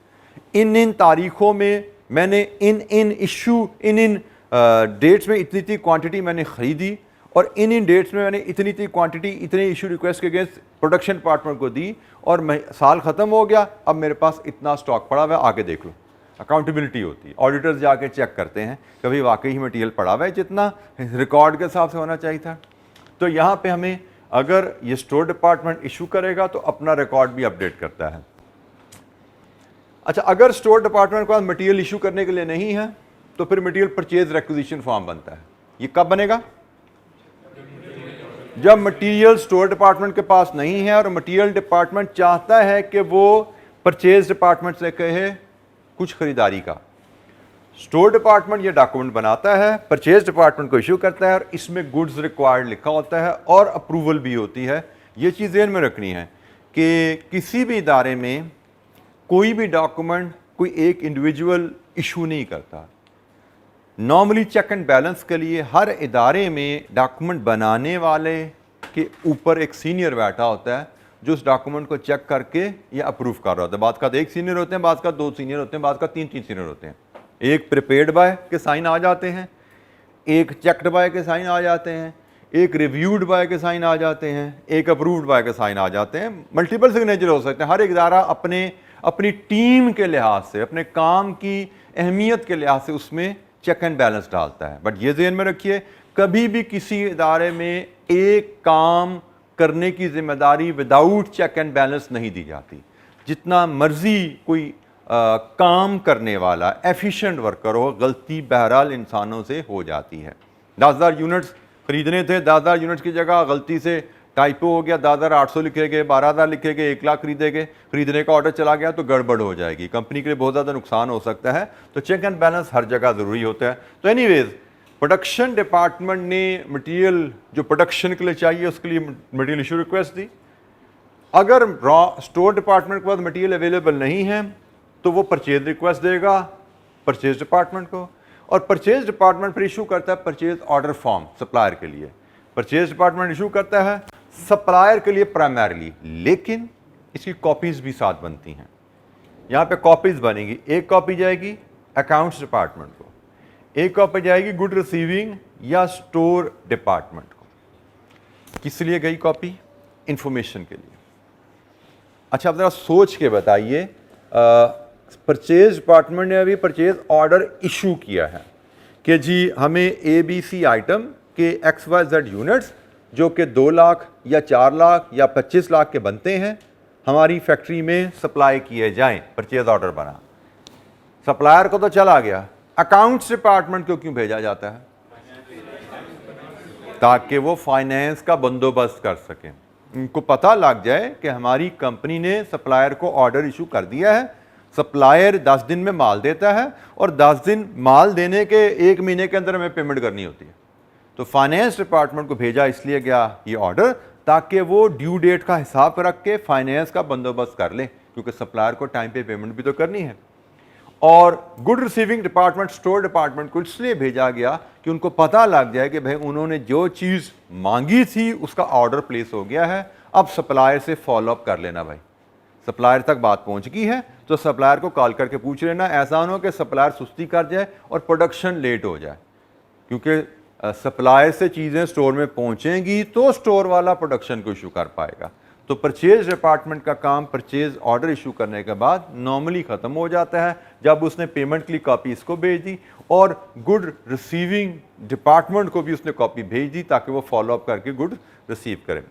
इन तारीखों में मैंने इन इशू इन डेट्स में इतनी क्वांटिटी मैंने खरीदी और इन डेट्स में मैंने इतनी क्वांटिटी इतने इशू रिक्वेस्ट के अगेंस्ट प्रोडक्शन डिपार्टमेंट को दी और साल ख़त्म हो गया, अब मेरे पास इतना स्टॉक पड़ा हुआ है, आगे देख लो। अकाउंटेबिलिटी होती है, ऑडिटर्स जाके चेक करते हैं कभी वाकई ही मटेरियल पड़ा हुआ है जितना रिकॉर्ड के हिसाब से होना चाहिए था। तो यहाँ पे हमें, अगर ये स्टोर डिपार्टमेंट इशू करेगा तो अपना रिकॉर्ड भी अपडेट करता है। अच्छा, अगर स्टोर डिपार्टमेंट के पास मटेरियल इशू करने के लिए नहीं है तो फिर मटेरियल परचेज रिक्विजिशन फॉर्म बनता है। ये कब बनेगा? जब मटेरियल स्टोर डिपार्टमेंट के पास नहीं है और मटेरियल डिपार्टमेंट चाहता है कि वो परचेज डिपार्टमेंट से कहे कुछ खरीदारी का। स्टोर डिपार्टमेंट ये डॉक्यूमेंट बनाता है, परचेज डिपार्टमेंट को इशू करता है और इसमें गुड्स रिक्वायर्ड लिखा होता है और अप्रूवल भी होती है। ये चीज़ ध्यान में रखनी है कि किसी भी इदारे में कोई भी डॉक्यूमेंट कोई एक इंडिविजुअल इशू नहीं करता। नॉर्मली चेक एंड बैलेंस के लिए हर इदारे में डॉक्यूमेंट बनाने वाले के ऊपर एक सीनियर बैठा होता है जो उस डॉक्यूमेंट को चेक करके ये अप्रूव कर रहा होता है। बाद का एक सीनियर होते हैं, बाद का 2 सीनियर होते हैं, बाद का 3 सीनियर होते हैं। एक प्रिपेयर्ड बाय के साइन आ जाते हैं, एक चेक्ड बाय के साइन आ जाते हैं, एक रिव्यूड बाय के साइन आ जाते हैं, एक अप्रूव्ड बाय के साइन आ जाते हैं। मल्टीपल सिग्नेचर हो सकते हैं। हर एक इदारा अपनी टीम के लिहाज से, अपने काम की अहमियत के लिहाज से उसमें चेक एंड बैलेंस डालता है। बट ये ज़हन में रखिए, कभी भी किसी इदारे में एक काम करने की जिम्मेदारी विदाउट चेक एंड बैलेंस नहीं दी जाती। जितना मर्जी कोई काम करने वाला एफिशिएंट वर्कर हो, गलती बहरहाल इंसानों से हो जाती है। 10,000 यूनिट्स खरीदने थे, 10,000 यूनिट्स की जगह गलती से टाइपो हो गया, 10,800 लिखे गए, 12,000 लिखे गए, 1 लाख खरीदने का ऑर्डर चला गया तो गड़बड़ हो जाएगी, कंपनी के लिए बहुत ज़्यादा नुकसान हो सकता है। तो चेक एंड बैलेंस हर जगह ज़रूरी होता है। तो एनीवेज प्रोडक्शन डिपार्टमेंट ने मटेरियल जो प्रोडक्शन के लिए चाहिए उसके लिए मटेरियल इशू रिक्वेस्ट दी। अगर स्टोर डिपार्टमेंट के पास मटेरियल अवेलेबल नहीं है तो वो परचेज रिक्वेस्ट देगा परचेज डिपार्टमेंट को, और परचेज डिपार्टमेंट फिर इशू करता है परचेज ऑर्डर फॉर्म सप्लायर के लिए। परचेज डिपार्टमेंट इशू करता है सप्लायर के लिए प्राइमरीली, लेकिन इसकी कॉपीज भी साथ बनती हैं। यहाँ पे कॉपीज बनेगी, एक कॉपी जाएगी अकाउंट्स डिपार्टमेंट को, एक कॉपी जाएगी गुड रिसीविंग या स्टोर डिपार्टमेंट को। किस लिए गई कॉपी? इंफॉर्मेशन के लिए। अच्छा, अब जरा सोच के बताइए, परचेज डिपार्टमेंट ने अभी परचेज ऑर्डर इशू किया है कि जी हमें ABC आइटम के XYZ यूनिट्स जो कि 2 लाख या 4 लाख या 25 लाख के बनते हैं हमारी फैक्ट्री में सप्लाई किए जाएं। परचेज ऑर्डर बना, सप्लायर को तो चला गया, अकाउंट्स डिपार्टमेंट को क्यों भेजा जाता है? ताकि वो फाइनेंस का बंदोबस्त कर सकें। उनको पता लग जाए कि हमारी कंपनी ने सप्लायर को ऑर्डर इशू कर दिया है, सप्लायर 10 दिन में माल देता है और 10 दिन माल देने के 1 महीने के अंदर हमें पेमेंट करनी होती है। तो फाइनेंस डिपार्टमेंट को भेजा इसलिए गया ये ऑर्डर ताकि वो ड्यू डेट का हिसाब रख के फाइनेंस का बंदोबस्त कर ले, क्योंकि सप्लायर को टाइम पे पेमेंट भी तो करनी है। और good receiving department store department को इसलिए भेजा गया कि उनको पता लग जाए कि भाई उन्होंने जो चीज़ मांगी थी उसका ऑर्डर प्लेस हो गया है, अब सप्लायर से फॉलोअप कर लेना। भाई सप्लायर तक बात पहुंच गई है तो सप्लायर को कॉल करके पूछ लेना, ऐसा ना हो कि सप्लायर सुस्ती कर जाए और प्रोडक्शन लेट हो जाए, क्योंकि सप्लायर से चीज़ें स्टोर में पहुंचेंगी तो स्टोर वाला प्रोडक्शन को इशू कर पाएगा। तो परचेज डिपार्टमेंट का काम परचेज ऑर्डर इशू करने के बाद नॉर्मली ख़त्म हो जाता है जब उसने पेमेंट की कॉपी इसको भेज दी और गुड रिसीविंग डिपार्टमेंट को भी उसने कॉपी भेज दी ताकि वो फॉलोअप करके गुड रिसीव करें।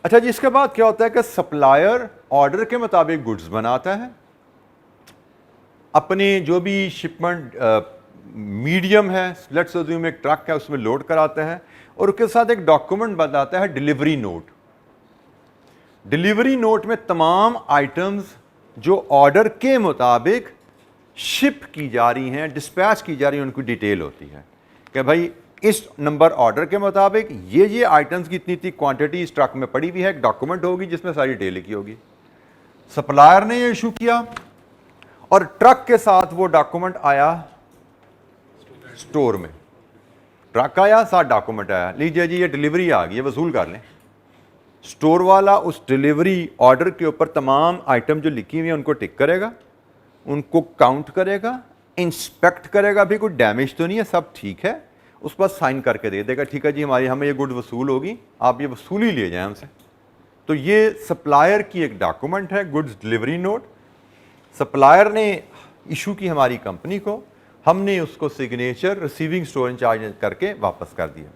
अच्छा जी, इसके बाद क्या होता है कि सप्लायर ऑर्डर के मुताबिक गुड्स बनाता है, अपने जो भी शिपमेंट मीडियम है, लेट्स अज्यूम एक ट्रक है, उसमें लोड कराता है और उसके साथ एक डॉक्यूमेंट बनाता है डिलीवरी नोट। डिलीवरी नोट में तमाम आइटम्स जो ऑर्डर के मुताबिक शिप की जा रही हैं, डिस्पैच की जा रही हैं, उनकी डिटेल होती है कि भाई इस नंबर ऑर्डर के मुताबिक ये आइटम्स की इतनी क्वांटिटी इस ट्रक में पड़ी हुई है। एक डॉक्यूमेंट होगी जिसमें सारी डिटेल लिखी होगी। सप्लायर ने ये इशू किया और ट्रक के साथ वो डॉक्यूमेंट आया स्टोर में, ट्रक आया साथ डॉक्यूमेंट आया, लीजिए जी ये डिलीवरी आ गई, ये वसूल कर लें। स्टोर वाला उस डिलीवरी ऑर्डर के ऊपर तमाम आइटम जो लिखी हुई है उनको टिक करेगा, उनको काउंट करेगा, इंस्पेक्ट करेगा भी कोई डैमेज तो नहीं है, सब ठीक है, उस पर साइन करके दे देगा, ठीक है जी हमें ये गुड वसूल होगी, आप ये वसूली ले जाएं हमसे। तो ये सप्लायर की एक डॉक्यूमेंट है, गुड्स डिलीवरी नोट। सप्लायर ने इशू की हमारी कंपनी को, हमने उसको सिग्नेचर रिसीविंग स्टोर इंचार्ज करके वापस कर दिया।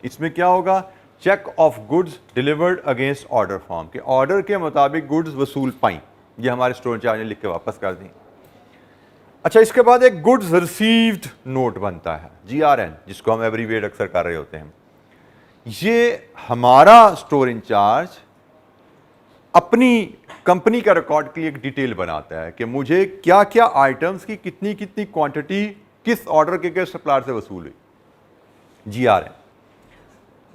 इसमें क्या होगा? Check of goods delivered against order form के ऑर्डर के मुताबिक गुड्स वसूल पाई, ये हमारे स्टोर इंचार्ज ने लिख के वापस कर दी। अच्छा, इसके बाद एक गुड्स रिसीव्ड नोट बनता है, GRN, जिसको हम एब्रीविएट अक्सर कर रहे होते हैं। ये हमारा स्टोर इंचार्ज अपनी कंपनी का रिकॉर्ड के लिए एक डिटेल बनाता है कि मुझे क्या क्या आइटम्स की कितनी कितनी क्वांटिटी किस ऑर्डर के सप्लायर से वसूल हुई, GRN।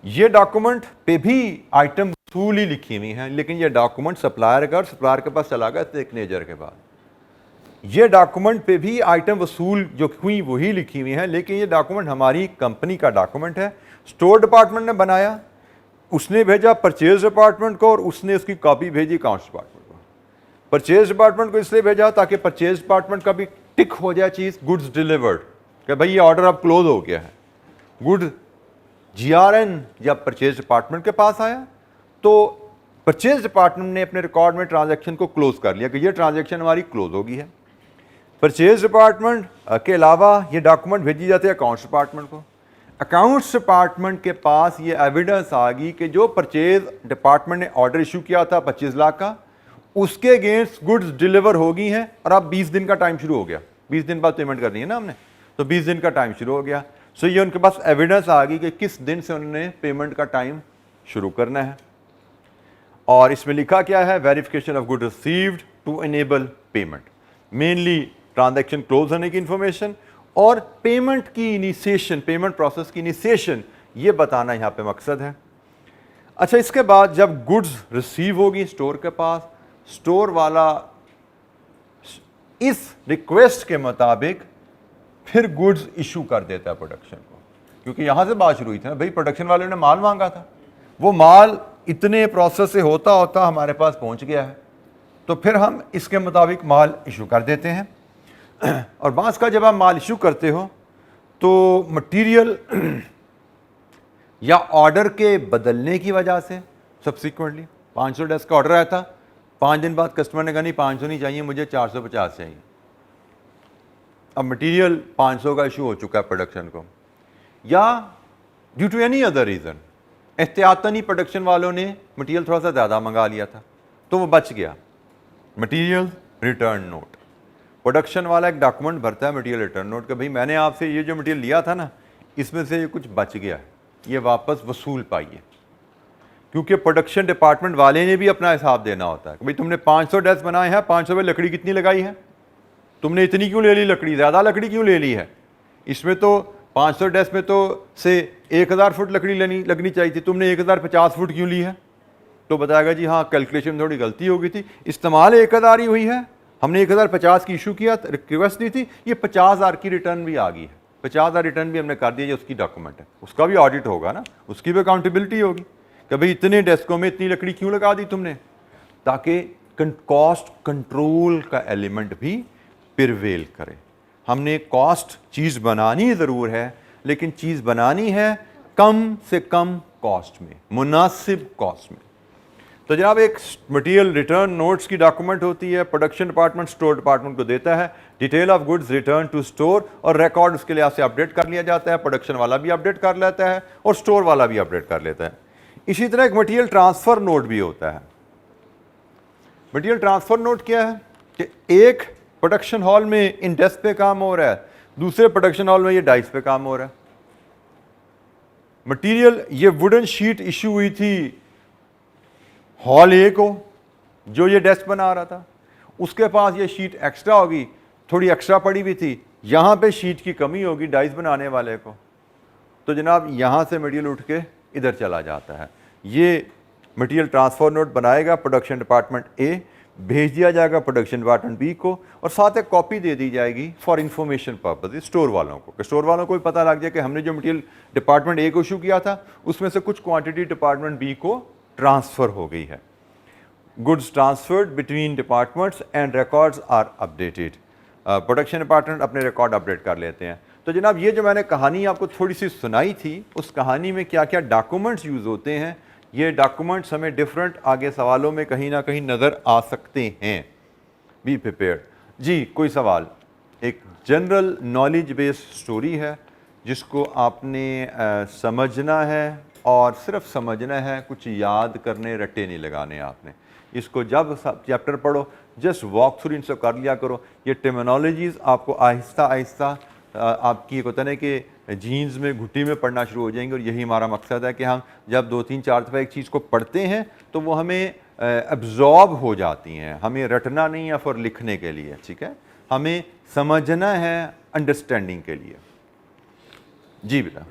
ये डॉक्यूमेंट पे भी आइटम वसूल ही लिखी हुई है, लेकिन ये डॉक्यूमेंट सप्लायर के पास चला गया सिग्नेचर के बाद। ये डॉक्यूमेंट पे भी आइटम वसूल जो हुई वही लिखी हुई है, लेकिन ये डॉक्यूमेंट हमारी कंपनी का डॉक्यूमेंट है, स्टोर डिपार्टमेंट ने बनाया, उसने भेजा परचेज डिपार्टमेंट को और उसने उसकी कॉपी भेजी अकाउंट्स डिपार्टमेंट को। परचेज डिपार्टमेंट को इसलिए भेजा ताकि परचेज डिपार्टमेंट का भी टिक हो जाए चीज़ गुड्स डिलीवर्ड, कि भाई ये ऑर्डर अब क्लोज हो गया है। गुड GRN जब परचेज डिपार्टमेंट के पास आया तो परचेज डिपार्टमेंट ने अपने रिकॉर्ड में ट्रांजैक्शन को क्लोज कर लिया कि ये ट्रांजैक्शन हमारी क्लोज हो गई है। परचेज डिपार्टमेंट के अलावा ये डॉक्यूमेंट भेजी जाती है अकाउंट्स डिपार्टमेंट को। अकाउंट्स डिपार्टमेंट के पास ये एविडेंस आ गई कि जो परचेज डिपार्टमेंट ने ऑर्डर इशू किया था 25 लाख का, उसके अगेंस्ट गुड्स डिलीवर हो गई हैं और अब 20 दिन का टाइम शुरू हो गया, 20 दिन बाद पेमेंट करनी है ना हमने, तो 20 दिन का टाइम शुरू हो गया। सो ये उनके पास एविडेंस आ गई कि किस दिन से उन्होंने पेमेंट का टाइम शुरू करना है। और इसमें लिखा क्या है, verification of good received to enable payment, mainly transaction close होने की इंफॉर्मेशन और पेमेंट की इनिशिएशन, पेमेंट प्रोसेस की इनिशिएशन, ये बताना यहाँ पे मकसद है। अच्छा, इसके बाद जब गुड्स रिसीव होगी स्टोर के पास, स्टोर वाला इस रिक्वेस्ट के मुताबिक फिर गुड्स इशू कर देता है प्रोडक्शन को, क्योंकि यहां से बात शुरू हुई थी ना भाई, प्रोडक्शन वाले ने माल मांगा था, वो माल इतने प्रोसेस से होता होता हमारे पास पहुंच गया है, तो फिर हम इसके मुताबिक माल इशू कर देते हैं। और बास का जब आप माल इशू करते हो तो मटेरियल या ऑर्डर के बदलने की वजह से सब्सिक्वेंटली 500 डेस्क का ऑर्डर आया था, 5 दिन बाद कस्टमर ने कहा नहीं 500 नहीं चाहिए, मुझे 450 चाहिए। अब मटेरियल 500 का इशू हो चुका है प्रोडक्शन को, या due to any other reason एहतियातन ही प्रोडक्शन वालों ने मटेरियल थोड़ा सा ज़्यादा मंगा लिया था, तो वो बच गया। मटेरियल रिटर्न नोट, प्रोडक्शन वाला एक डॉक्यूमेंट भरता है मटेरियल रिटर्न नोट, कि भाई मैंने आपसे ये जो मटेरियल लिया था ना, इसमें से ये कुछ बच गया है, ये वापस वसूल पाइए। क्योंकि प्रोडक्शन डिपार्टमेंट वाले ने भी अपना हिसाब देना होता है कि भाई तुमने 500 डेस्क बनाए हैं, 500 में लकड़ी कितनी लगाई है, तुमने इतनी क्यों ले ली लकड़ी, ज़्यादा लकड़ी क्यों ले ली है, इसमें तो 500 डेस्क में तो से 1000 फुट लकड़ी लगनी चाहिए थी, तुमने 1050 फुट क्यों ली है। तो बताएगा जी हाँ कैलकुलेशन में थोड़ी गलती हो गई थी, इस्तेमाल 1000 ही हुई है, हमने 1050 की इशू किया, रिक्वेस्ट दी थी, ये 50,000 की रिटर्न भी आ गई है, 50,000 रिटर्न भी हमने कर दिया, ये उसकी डॉक्यूमेंट है, उसका भी ऑडिट होगा ना, उसकी भी अकाउंटेबिलिटी होगी कि भाई इतने डेस्कों में इतनी लकड़ी क्यों लगा दी तुमने, ताकि कॉस्ट कंट्रोल का एलिमेंट भी प्रिवेल करे। हमने कॉस्ट चीज़ बनानी ज़रूर है, लेकिन चीज़ बनानी है कम से कम कॉस्ट में, मुनासिब कॉस्ट में। तो जनाब एक मटेरियल रिटर्न नोट्स की डॉक्यूमेंट होती है, प्रोडक्शन डिपार्टमेंट स्टोर डिपार्टमेंट को देता है, detail of goods return to store, और रिकॉर्ड उसके लिए आपसे अपडेट कर लिया जाता है, प्रोडक्शन वाला भी अपडेट कर लेता है और स्टोर वाला भी अपडेट कर लेता है। इसी तरह एक मटेरियल ट्रांसफ़र नोट भी होता है। मटेरियल ट्रांसफ़र नोट क्या है कि एक प्रोडक्शन हॉल में इन डेस्क पे काम हो रहा है, दूसरे प्रोडक्शन हॉल में ये डाइस पे काम हो रहा है। मटेरियल ये वुडन शीट इशू हुई थी हॉल ए को, जो ये डेस्क बना रहा था, उसके पास ये शीट एक्स्ट्रा होगी, थोड़ी एक्स्ट्रा पड़ी हुई थी, यहाँ पे शीट की कमी होगी डाइस बनाने वाले को, तो जनाब यहाँ से मटेरियल उठ के इधर चला जाता है। ये मटेरियल ट्रांसफर नोट बनाएगा प्रोडक्शन डिपार्टमेंट ए, भेज दिया जाएगा प्रोडक्शन डिपार्टमेंट बी को, और साथ एक कॉपी दे दी जाएगी फॉर इंफॉर्मेशन पर्पज स्टोर वालों को, कि स्टोर वालों को भी पता लग जाए कि हमने जो मटेरियल डिपार्टमेंट ए को इशू किया था उसमें से कुछ क्वांटिटी डिपार्टमेंट बी को ट्रांसफ़र हो गई है। Goods transferred between departments and records are updated, production department अपने रिकॉर्ड अपडेट कर लेते हैं। तो जनाब ये जो मैंने कहानी आपको थोड़ी सी सुनाई थी, उस कहानी में क्या क्या डॉक्यूमेंट्स यूज़ होते हैं, ये डॉक्यूमेंट्स हमें डिफरेंट आगे सवालों में कहीं ना कहीं नज़र आ सकते हैं। Be prepared. जी कोई सवाल? एक जनरल नॉलेज बेस्ड स्टोरी है जिसको आपने समझना है, और सिर्फ समझना है, कुछ याद करने रट्टे नहीं लगाने आपने। इसको जब चैप्टर पढ़ो जस्ट वॉक थ्रू इनसे कर लिया करो। ये टर्मिनोलॉजीज़ आपको आहिस्ता आहिस्ता आपकी एक होता है कि जीन्स में घुट्टी में पढ़ना शुरू हो जाएंगे, और यही हमारा मकसद है कि हम जब 2-3-4 दफ़ा एक चीज़ को पढ़ते हैं तो वो हमें एब्जॉर्ब हो जाती हैं, हमें रटना नहीं है फॉर लिखने के लिए, ठीक है, हमें समझना है अंडरस्टैंडिंग के लिए। जी बेटा।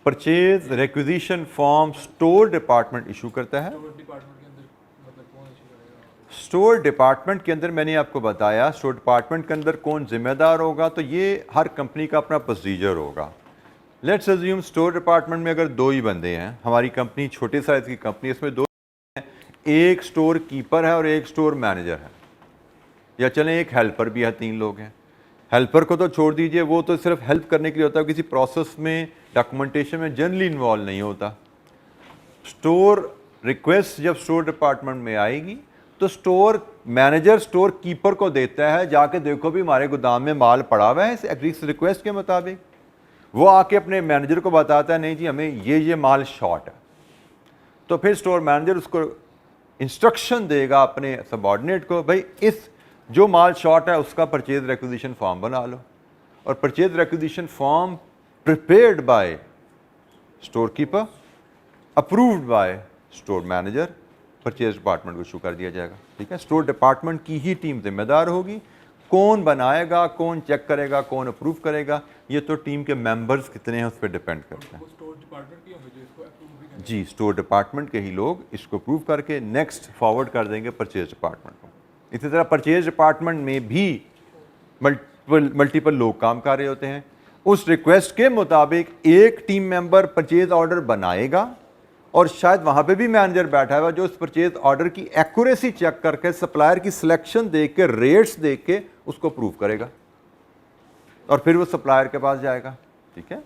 Purchase requisition form store department issue करता है। स्टोर डिपार्टमेंट के अंदर मैंने आपको बताया स्टोर डिपार्टमेंट के अंदर कौन जिम्मेदार होगा, तो ये हर कंपनी का अपना प्रोसीजर होगा। लेट्स अज्यूम स्टोर डिपार्टमेंट में अगर 2 ही बंदे हैं, हमारी कंपनी छोटे साइज़ की कंपनी, इसमें 2 हैं, एक स्टोर कीपर है और एक स्टोर मैनेजर है, या चलें एक हेल्पर भी है, 3 लोग हैं। हेल्पर को तो छोड़ दीजिए, वो तो सिर्फ हेल्प करने के लिए होता है, किसी प्रोसेस में डॉक्यूमेंटेशन में जनरली इन्वॉल्व नहीं होता। स्टोर रिक्वेस्ट जब स्टोर डिपार्टमेंट में आएगी तो स्टोर मैनेजर स्टोर कीपर को देता है, जाके देखो भी हमारे गोदाम में माल पड़ा हुआ है इस रिक्वेस्ट के मुताबिक। वो आके अपने मैनेजर को बताता है नहीं जी हमें ये माल शॉर्ट है, तो फिर स्टोर मैनेजर उसको इंस्ट्रक्शन देगा अपने सबऑर्डिनेट को, भाई इस जो माल शॉर्ट है उसका परचेज रिक्विजिशन फॉर्म बना लो, और purchase requisition form prepared by store keeper, approved by store manager, purchase department को इशू कर दिया जाएगा। ठीक है, स्टोर डिपार्टमेंट की ही टीम जिम्मेदार होगी। कौन बनाएगा, कौन चेक करेगा, कौन अप्रूव करेगा, ये तो टीम के मेंबर्स कितने हैं उस पर डिपेंड करता है। स्टोर डिपार्टमेंट की होंगे जो इसको अप्रूव भी करेंगे। जी, स्टोर डिपार्टमेंट के ही लोग इसको अप्रूव करके नेक्स्ट फॉरवर्ड कर देंगे परचेज डिपार्टमेंट को। इसी तरह परचेज डिपार्टमेंट में भी मल्टीपल लोग काम कर रहे होते हैं। उस रिक्वेस्ट के मुताबिक एक टीम मेंबर परचेज ऑर्डर बनाएगा, और शायद वहाँ पे भी मैनेजर बैठा हुआ जो उस परचेज ऑर्डर की एक्यूरेसी चेक करके सप्लायर की सिलेक्शन देख के, रेट्स देख के उसको अप्रूव करेगा, और फिर वो सप्लायर के पास जाएगा। ठीक है,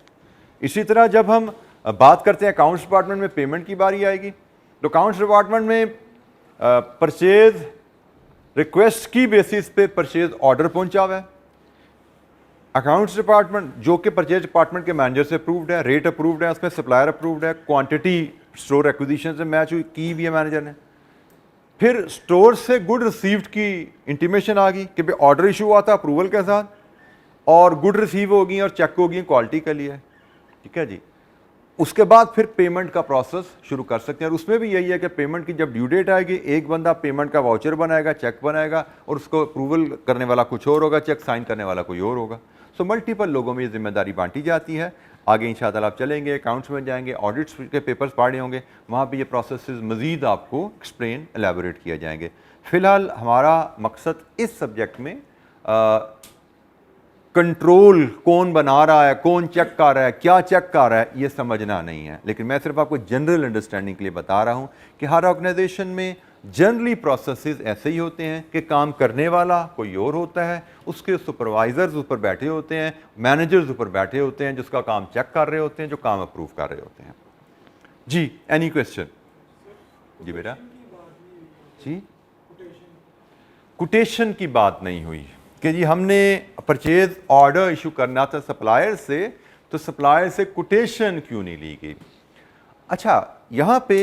इसी तरह जब हम बात करते हैं अकाउंट्स डिपार्टमेंट में पेमेंट की बारी आएगी, तो अकाउंट्स डिपार्टमेंट में परचेज रिक्वेस्ट की बेसिस पे परचेज ऑर्डर पहुंचा हुआ है। अकाउंट्स डिपार्टमेंट जो कि परचेज डिपार्टमेंट के मैनेजर से अप्रूव्ड है, रेट अप्रूव्ड है, उसमें सप्लायर अप्रूव्ड है, क्वांटिटी स्टोर एक्विजिशन से मैच हुई की भी है मैनेजर ने। फिर स्टोर से गुड रिसीव्ड की इंटीमेशन आ गई कि भाई ऑर्डर इशू हुआ था अप्रूवल के साथ, और गुड रिसीव हो गई और चेक हो गई क्वालिटी के लिए। ठीक है जी, उसके बाद फिर पेमेंट का प्रोसेस शुरू कर सकते हैं, और उसमें भी यही है कि पेमेंट की जब ड्यू डेट आएगी, एक बंदा पेमेंट का वाउचर बनाएगा, चेक बनाएगा, और उसको अप्रूवल करने वाला कुछ और होगा, चेक साइन करने वाला कोई और होगा। सो मल्टीपल लोगों में ये जिम्मेदारी बांटी जाती है। आगे इंशाअल्लाह आप चलेंगे, अकाउंट्स में जाएंगे, ऑडिट्स के पेपर्स पढ़े होंगे, वहाँ पे ये प्रोसेसेस मज़ीद आपको एक्सप्लेन एलेबोरेट किए जाएंगे। फ़िलहाल हमारा मकसद इस सब्जेक्ट में कंट्रोल कौन बना रहा है, कौन चेक कर रहा है, क्या चेक कर रहा है, ये समझना नहीं है, लेकिन मैं सिर्फ आपको जनरल अंडरस्टैंडिंग के लिए बता रहा हूँ कि हर ऑर्गेनाइजेशन में जनरली प्रोसेसेस ऐसे ही होते हैं कि काम करने वाला कोई और होता है, उसके सुपरवाइजर्स ऊपर बैठे होते हैं, मैनेजर्स ऊपर बैठे होते हैं, जिसका काम चेक कर रहे होते हैं, जो काम अप्रूव कर रहे होते हैं। जी, एनी क्वेश्चन? जी बेटा। जी, कोटेशन की बात नहीं हुई कि जी हमने परचेज ऑर्डर इशू करना था सप्लायर से, तो सप्लायर से कोटेशन क्यों नहीं ली गई? अच्छा, यहाँ पे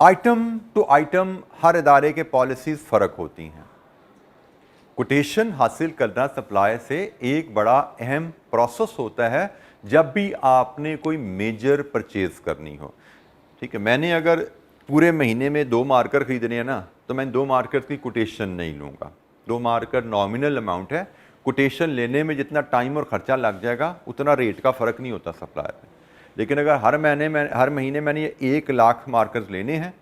आइटम टू आइटम हर इदारे के पॉलिसीज फ़र्क होती हैं। कोटेशन हासिल करना सप्लायर से एक बड़ा अहम प्रोसेस होता है जब भी आपने कोई मेजर परचेज करनी हो। ठीक है, मैंने अगर पूरे महीने में 2 मार्कर ख़रीदने हैं ना, तो मैं 2 मार्कर की कोटेशन नहीं लूँगा। 2 मार्कर नॉमिनल अमाउंट है, कोटेशन लेने में जितना टाइम और ख़र्चा लग जाएगा उतना रेट का फ़र्क नहीं होता सप्लायर में। लेकिन अगर हर महीने मैंने ये 1 लाख मार्कर्स लेने हैं,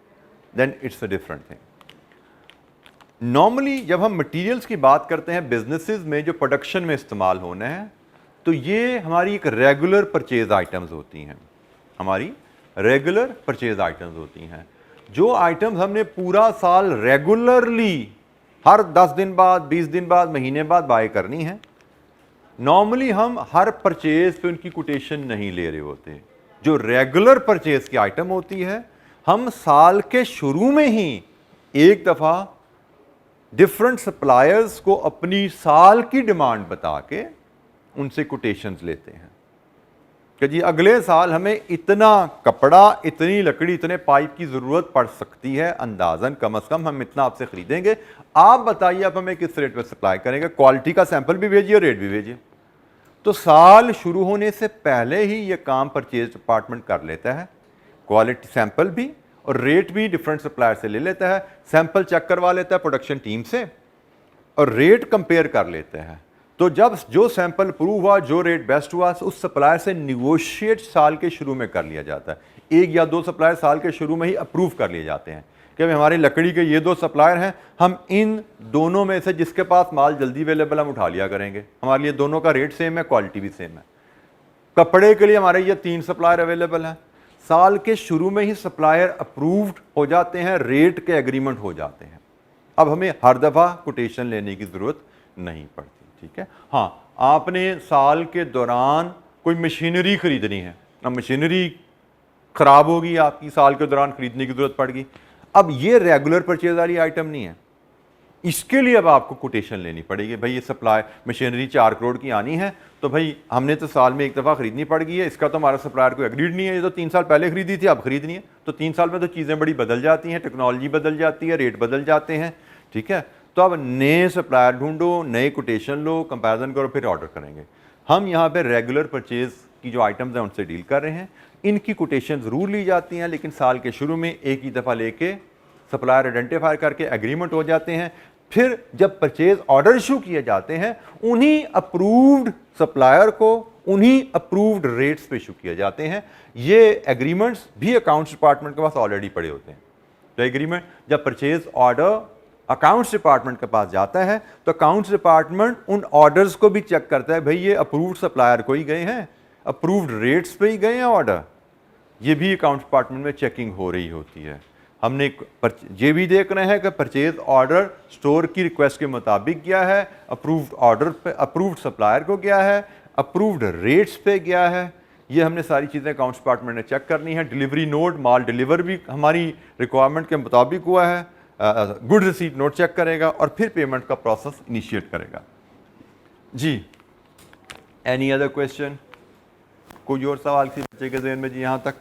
then it's a different thing. Normally जब हम मटेरियल्स की बात करते हैं बिजनेसेस में जो प्रोडक्शन में इस्तेमाल होना है, तो ये हमारी एक रेगुलर परचेज आइटम्स होती हैं, हमारी रेगुलर परचेज आइटम्स होती हैं। जो आइटम्स हमने पूरा साल रेगुलरली हर 10 दिन बाद, 20 दिन बाद, महीने बाद बाय करनी है, नॉर्मली हम हर परचेज पे उनकी कोटेशन नहीं ले रहे होते। जो रेगुलर परचेज की आइटम होती है, हम साल के शुरू में ही एक दफ़ा डिफरेंट सप्लायर्स को अपनी साल की डिमांड बता के उनसे कोटेशंस लेते हैं कि जी अगले साल हमें इतना कपड़ा, इतनी लकड़ी, इतने पाइप की ज़रूरत पड़ सकती है, अंदाज़न कम से कम हम इतना आपसे ख़रीदेंगे, आप बताइए आप हमें किस रेट पर सप्लाई करेंगे, क्वालिटी का सैंपल भी भेजिए और रेट भी भेजिए। तो साल शुरू होने से पहले ही ये काम परचेज डिपार्टमेंट कर लेता है, क्वालिटी सैंपल भी और रेट भी डिफरेंट सप्लायर से ले लेता है, सैंपल चेक करवा लेता है प्रोडक्शन टीम से और रेट कंपेयर कर लेते हैं। तो जब जो सैंपल अप्रूव हुआ, जो रेट बेस्ट हुआ, उस सप्लायर से निगोशिएट साल के शुरू में कर लिया जाता है। 1 या 2 सप्लायर साल के शुरू में ही अप्रूव कर लिए जाते हैं कि हमारी लकड़ी के ये 2 सप्लायर हैं, हम इन दोनों में से जिसके पास माल जल्दी अवेलेबल हम उठा लिया करेंगे, हमारे लिए दोनों का रेट सेम है, क्वालिटी भी सेम है। कपड़े के लिए हमारे ये 3 सप्लायर अवेलेबल हैं, साल के शुरू में ही सप्लायर अप्रूव्ड हो जाते हैं, रेट के एग्रीमेंट हो जाते हैं। अब हमें हर दफ़ा कोटेशन लेने की ज़रूरत नहीं पड़ती। ठीक है, हाँ, आपने साल के दौरान कोई मशीनरी खरीदनी है, अब मशीनरी ख़राब होगी, आपकी साल के दौरान ख़रीदने की ज़रूरत पड़ गई। अब ये रेगुलर परचेज वाली आइटम नहीं है, इसके लिए अब आपको कोटेशन लेनी पड़ेगी। भाई ये सप्लाई मशीनरी 4 करोड़ की आनी है, तो भाई हमने तो साल में एक दफ़ा ख़रीदनी पड़ गई है, इसका तो हमारा सप्लायर कोई एग्रीड नहीं है, ये तो 3 साल पहले खरीदी थी अब खरीदनी है। तो 3 साल में तो चीज़ें बड़ी बदल जाती हैं, टेक्नोलॉजी बदल जाती है, रेट बदल जाते हैं, ठीक है। तो अब नए सप्लायर ढूंढो, नए कोटेशन लो, कंपेरिजन करो, फिर ऑर्डर करेंगे। हम यहाँ पर रेगुलर परचेज़ की जो आइटम्स हैं उनसे डील कर रहे हैं, इनकी कोटेशन ज़रूर ली जाती हैं, लेकिन साल के शुरू में एक ही दफ़ा लेके सप्लायर आइडेंटिफाई करके एग्रीमेंट हो जाते हैं। फिर जब परचेज ऑर्डर इशू किए जाते हैं, उन्हीं अप्रूव्ड सप्लायर को उन्हीं अप्रूव्ड रेट्स पे इशू किए जाते हैं। ये एग्रीमेंट्स भी अकाउंट्स डिपार्टमेंट के पास ऑलरेडी पड़े होते हैं। तो एग्रीमेंट जब परचेज ऑर्डर अकाउंट्स डिपार्टमेंट के पास जाता है, तो अकाउंट्स डिपार्टमेंट उन ऑर्डर्स को भी चेक करता है, भाई ये अप्रूव्ड सप्लायर को ही गए हैं, अप्रूव्ड रेट्स पे ही गए हैं ऑर्डर। ये भी अकाउंट्स डिपार्टमेंट में चेकिंग हो रही होती है। हमने ये भी देख रहे हैं कि परचेज ऑर्डर स्टोर की रिक्वेस्ट के मुताबिक गया है, अप्रूव्ड ऑर्डर पे अप्रूव्ड सप्लायर को गया है, अप्रूव्ड रेट्स पे गया है। ये हमने सारी चीज़ें अकाउंट्स डिपार्टमेंट ने चेक करनी है। डिलीवरी नोट, माल डिलीवर भी हमारी रिक्वायरमेंट के मुताबिक हुआ है, गुड रिसीट नोट चेक करेगा और फिर पेमेंट का प्रोसेस इनिशिएट करेगा। जी, एनी अदर क्वेश्चन? कोई और सवाल किसी बच्चे के ज़हन में? जी, यहाँ तक।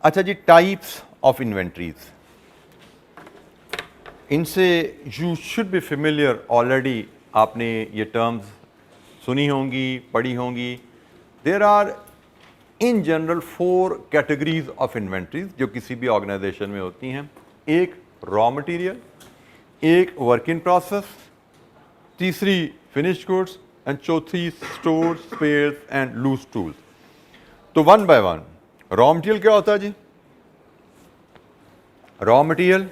अच्छा जी, टाइप्स ऑफ इन्वेंट्रीज, इनसे you should be familiar already. आपने ये टर्म्स सुनी होंगी, पढ़ी होंगी। There are in general 4 categories of inventories जो किसी भी ऑर्गेनाइजेशन में होती हैं। एक रॉ मटेरियल, एक वर्क इन प्रोसेस, तीसरी फिनिश्ड गुड्स एंड चौथी store, spares and loose tools. तो one by one, raw material क्या होता है जी? रॉ मटेरियल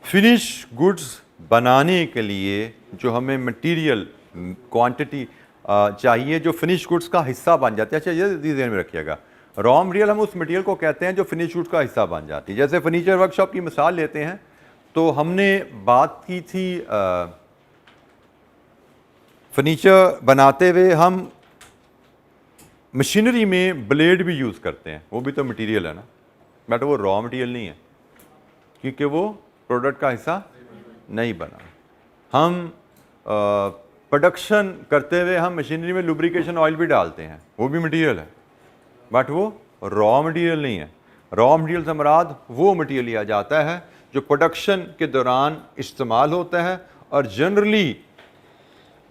फिनिश गुड्स बनाने के लिए जो हमें मटेरियल क्वांटिटी चाहिए, जो फिनिश गुड्स का हिस्सा बन जाती है। अच्छा, ये ध्यान में रखिएगा, रॉ मटेरियल हम उस मटेरियल को कहते हैं जो फिनिश गुड्स का हिस्सा बन जाती है। जैसे फर्नीचर वर्कशॉप की मिसाल लेते हैं, तो हमने बात की थी फर्नीचर बनाते हुए हम मशीनरी में ब्लेड भी यूज़ करते हैं, वो भी तो मटेरियल है ना, बट वो रॉ मटेरियल नहीं है, क्योंकि वो प्रोडक्ट का हिस्सा नहीं बना। हम प्रोडक्शन करते हुए हम मशीनरी में लुब्रिकेशन ऑयल भी डालते हैं, वो भी मटेरियल है, बट वो रॉ मटेरियल नहीं है। रॉ मटेरियल से मुराद वो मटेरियल लिया जाता है जो प्रोडक्शन के दौरान इस्तेमाल होता है और जनरली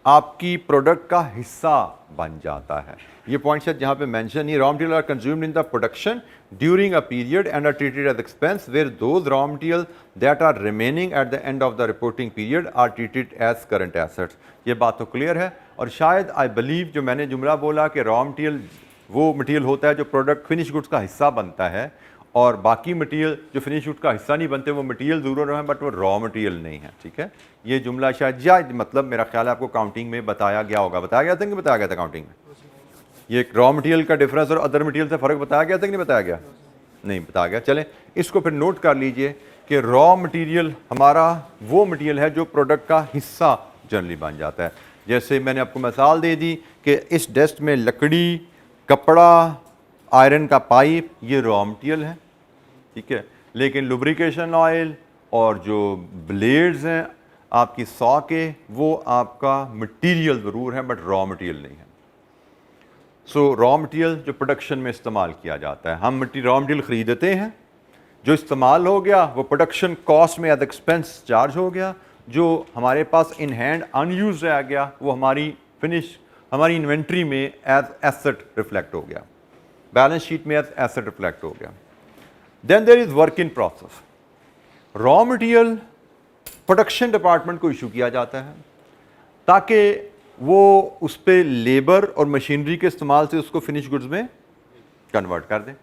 आपकी प्रोडक्ट का हिस्सा बन जाता है। ये पॉइंट शायद जहाँ पे मेंशन नहीं, raw material are consumed in the production during a period and are treated as expense, where those raw material that are remaining at the end of the reporting period are treated as current assets. ये बात तो clear है। और शायद I believe जो मैंने जुमला बोला कि रॉ मटेरियल वो मटेरियल होता है जो प्रोडक्ट फिनिश गुड्स का हिस्सा बनता है, और बाकी मटेरियल जो फिनिश गुड्स का हिस्सा नहीं बनते वो मटेरियल ज़रूर है बट वो रॉ मटेरियल नहीं है। ठीक है, ये जुमला शायद या मतलब मेरा ख्याल है आपको काउंटिंग में बताया गया होगा। बताया गया था कि बताया गया था काउंटिंग में? ये रॉ मटेरियल का डिफरेंस और अदर मटेरियल से फ़र्क बताया गया था कि नहीं बताया गया? नहीं बताया गया। चलें इसको फिर नोट कर लीजिए कि रॉ मटेरियल हमारा वो मटेरियल है जो प्रोडक्ट का हिस्सा जनरली बन जाता है। जैसे मैंने आपको मिसाल दे दी कि इस डेस्क में लकड़ी, कपड़ा, आयरन का पाइप, ये रॉ मटेरियल है, ठीक है। लेकिन लुब्रिकेशन ऑयल और जो ब्लेड्स हैं आपकी सॉ के, वो आपका मटेरियल ज़रूर है बट रॉ मटेरियल नहीं है। सो रॉ मटेरियल जो प्रोडक्शन में इस्तेमाल किया जाता है, हम रॉ मटेरियल ख़रीदते हैं, जो इस्तेमाल हो गया वो प्रोडक्शन कॉस्ट में एज एक्सपेंस चार्ज हो गया, जो हमारे पास इन हैंड अनयूज रह गया वो हमारी इन्वेंट्री में एज एसेट रिफ्लेक्ट हो गया, बैलेंस शीट में एज एसेट रिफ्लेक्ट हो गया। Then there is work in process. Raw material production department को इशू किया जाता है ताकि वो उस पर लेबर और मशीनरी के इस्तेमाल से उसको फिनिश गुड्स में कन्वर्ट कर दें।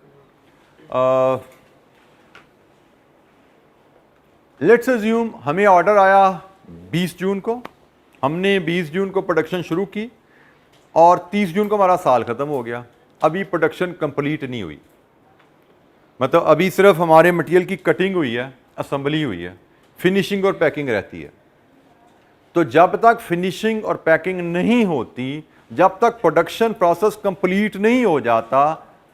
लेट्स अज्यूम हमें ऑर्डर आया 20 जून को, हमने 20 जून को प्रोडक्शन शुरू की और 30 जून को हमारा साल ख़त्म हो गया। अभी प्रोडक्शन कंप्लीट नहीं हुई, मतलब अभी सिर्फ हमारे मटेरियल की कटिंग हुई है, असेंबली हुई है, फिनिशिंग और पैकिंग रहती है। तो जब तक फिनिशिंग और पैकिंग नहीं होती, जब तक प्रोडक्शन प्रोसेस कंप्लीट नहीं हो जाता,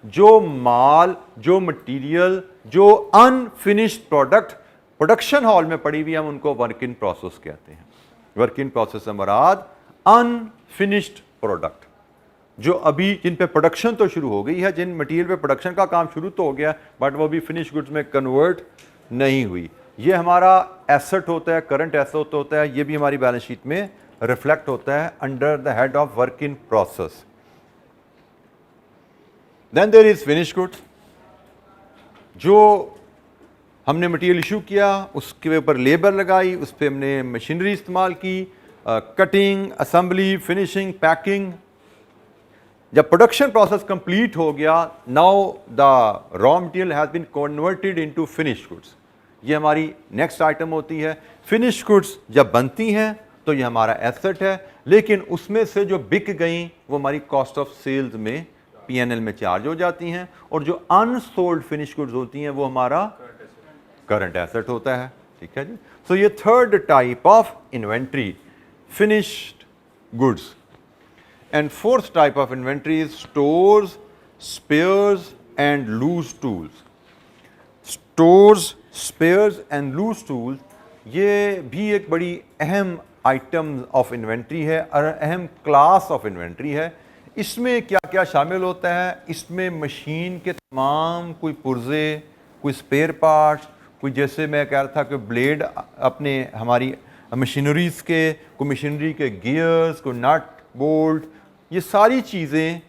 जो माल, जो मटेरियल, जो अनफिनिश्ड प्रोडक्ट प्रोडक्शन हॉल में पड़ी हुई, हम उनको वर्क इन प्रोसेस कहते हैं। वर्क इन प्रोसेस से मुराद अनफिनिश्ड प्रोडक्ट, जो अभी जिन पे प्रोडक्शन तो शुरू हो गई है, जिन मटेरियल पे प्रोडक्शन का काम शुरू तो हो गया बट वो भी फिनिश गुड्स में कन्वर्ट नहीं हुई, ये हमारा एसेट होता है, करंट एसेट होता है। ये भी हमारी बैलेंस शीट में रिफ्लेक्ट होता है under the head of work in process. Then there is finish goods, जो हमने मटेरियल इशू किया, उसके ऊपर लेबर लगाई, उस पर हमने मशीनरी इस्तेमाल की, कटिंग, असेंबली, फिनिशिंग, पैकिंग। जब प्रोडक्शन प्रोसेस कंप्लीट हो गया, now the raw material has been converted into finish goods. ये हमारी नेक्स्ट आइटम होती है। फिनिश गुड्स जब बनती हैं तो ये हमारा एसेट है, लेकिन उसमें से जो बिक गई वो हमारी कॉस्ट ऑफ सेल्स में, पीएनएल में चार्ज हो जाती हैं, और जो अनसोल्ड फिनिश गुड्स होती हैं वो हमारा करंट एसेट होता है। ठीक है जी। सो ये third type of inventory, finished goods. And fourth type of inventory is stores, spares and loose tools. Stores, spares and loose tools, ये भी एक बड़ी अहम आइटम ऑफ इन्वेंट्री है और अहम क्लास ऑफ इन्वेंट्री है। इसमें क्या क्या शामिल होता है? इसमें मशीन के तमाम कोई पुर्जे, कोई स्पेयर पार्ट्स, कोई जैसे मैं कह रहा था कि ब्लेड अपने हमारी मशीनरीज के, कोई मशीनरी के गियर्स, कोई नट बोल्ट, ये सारी चीज़ें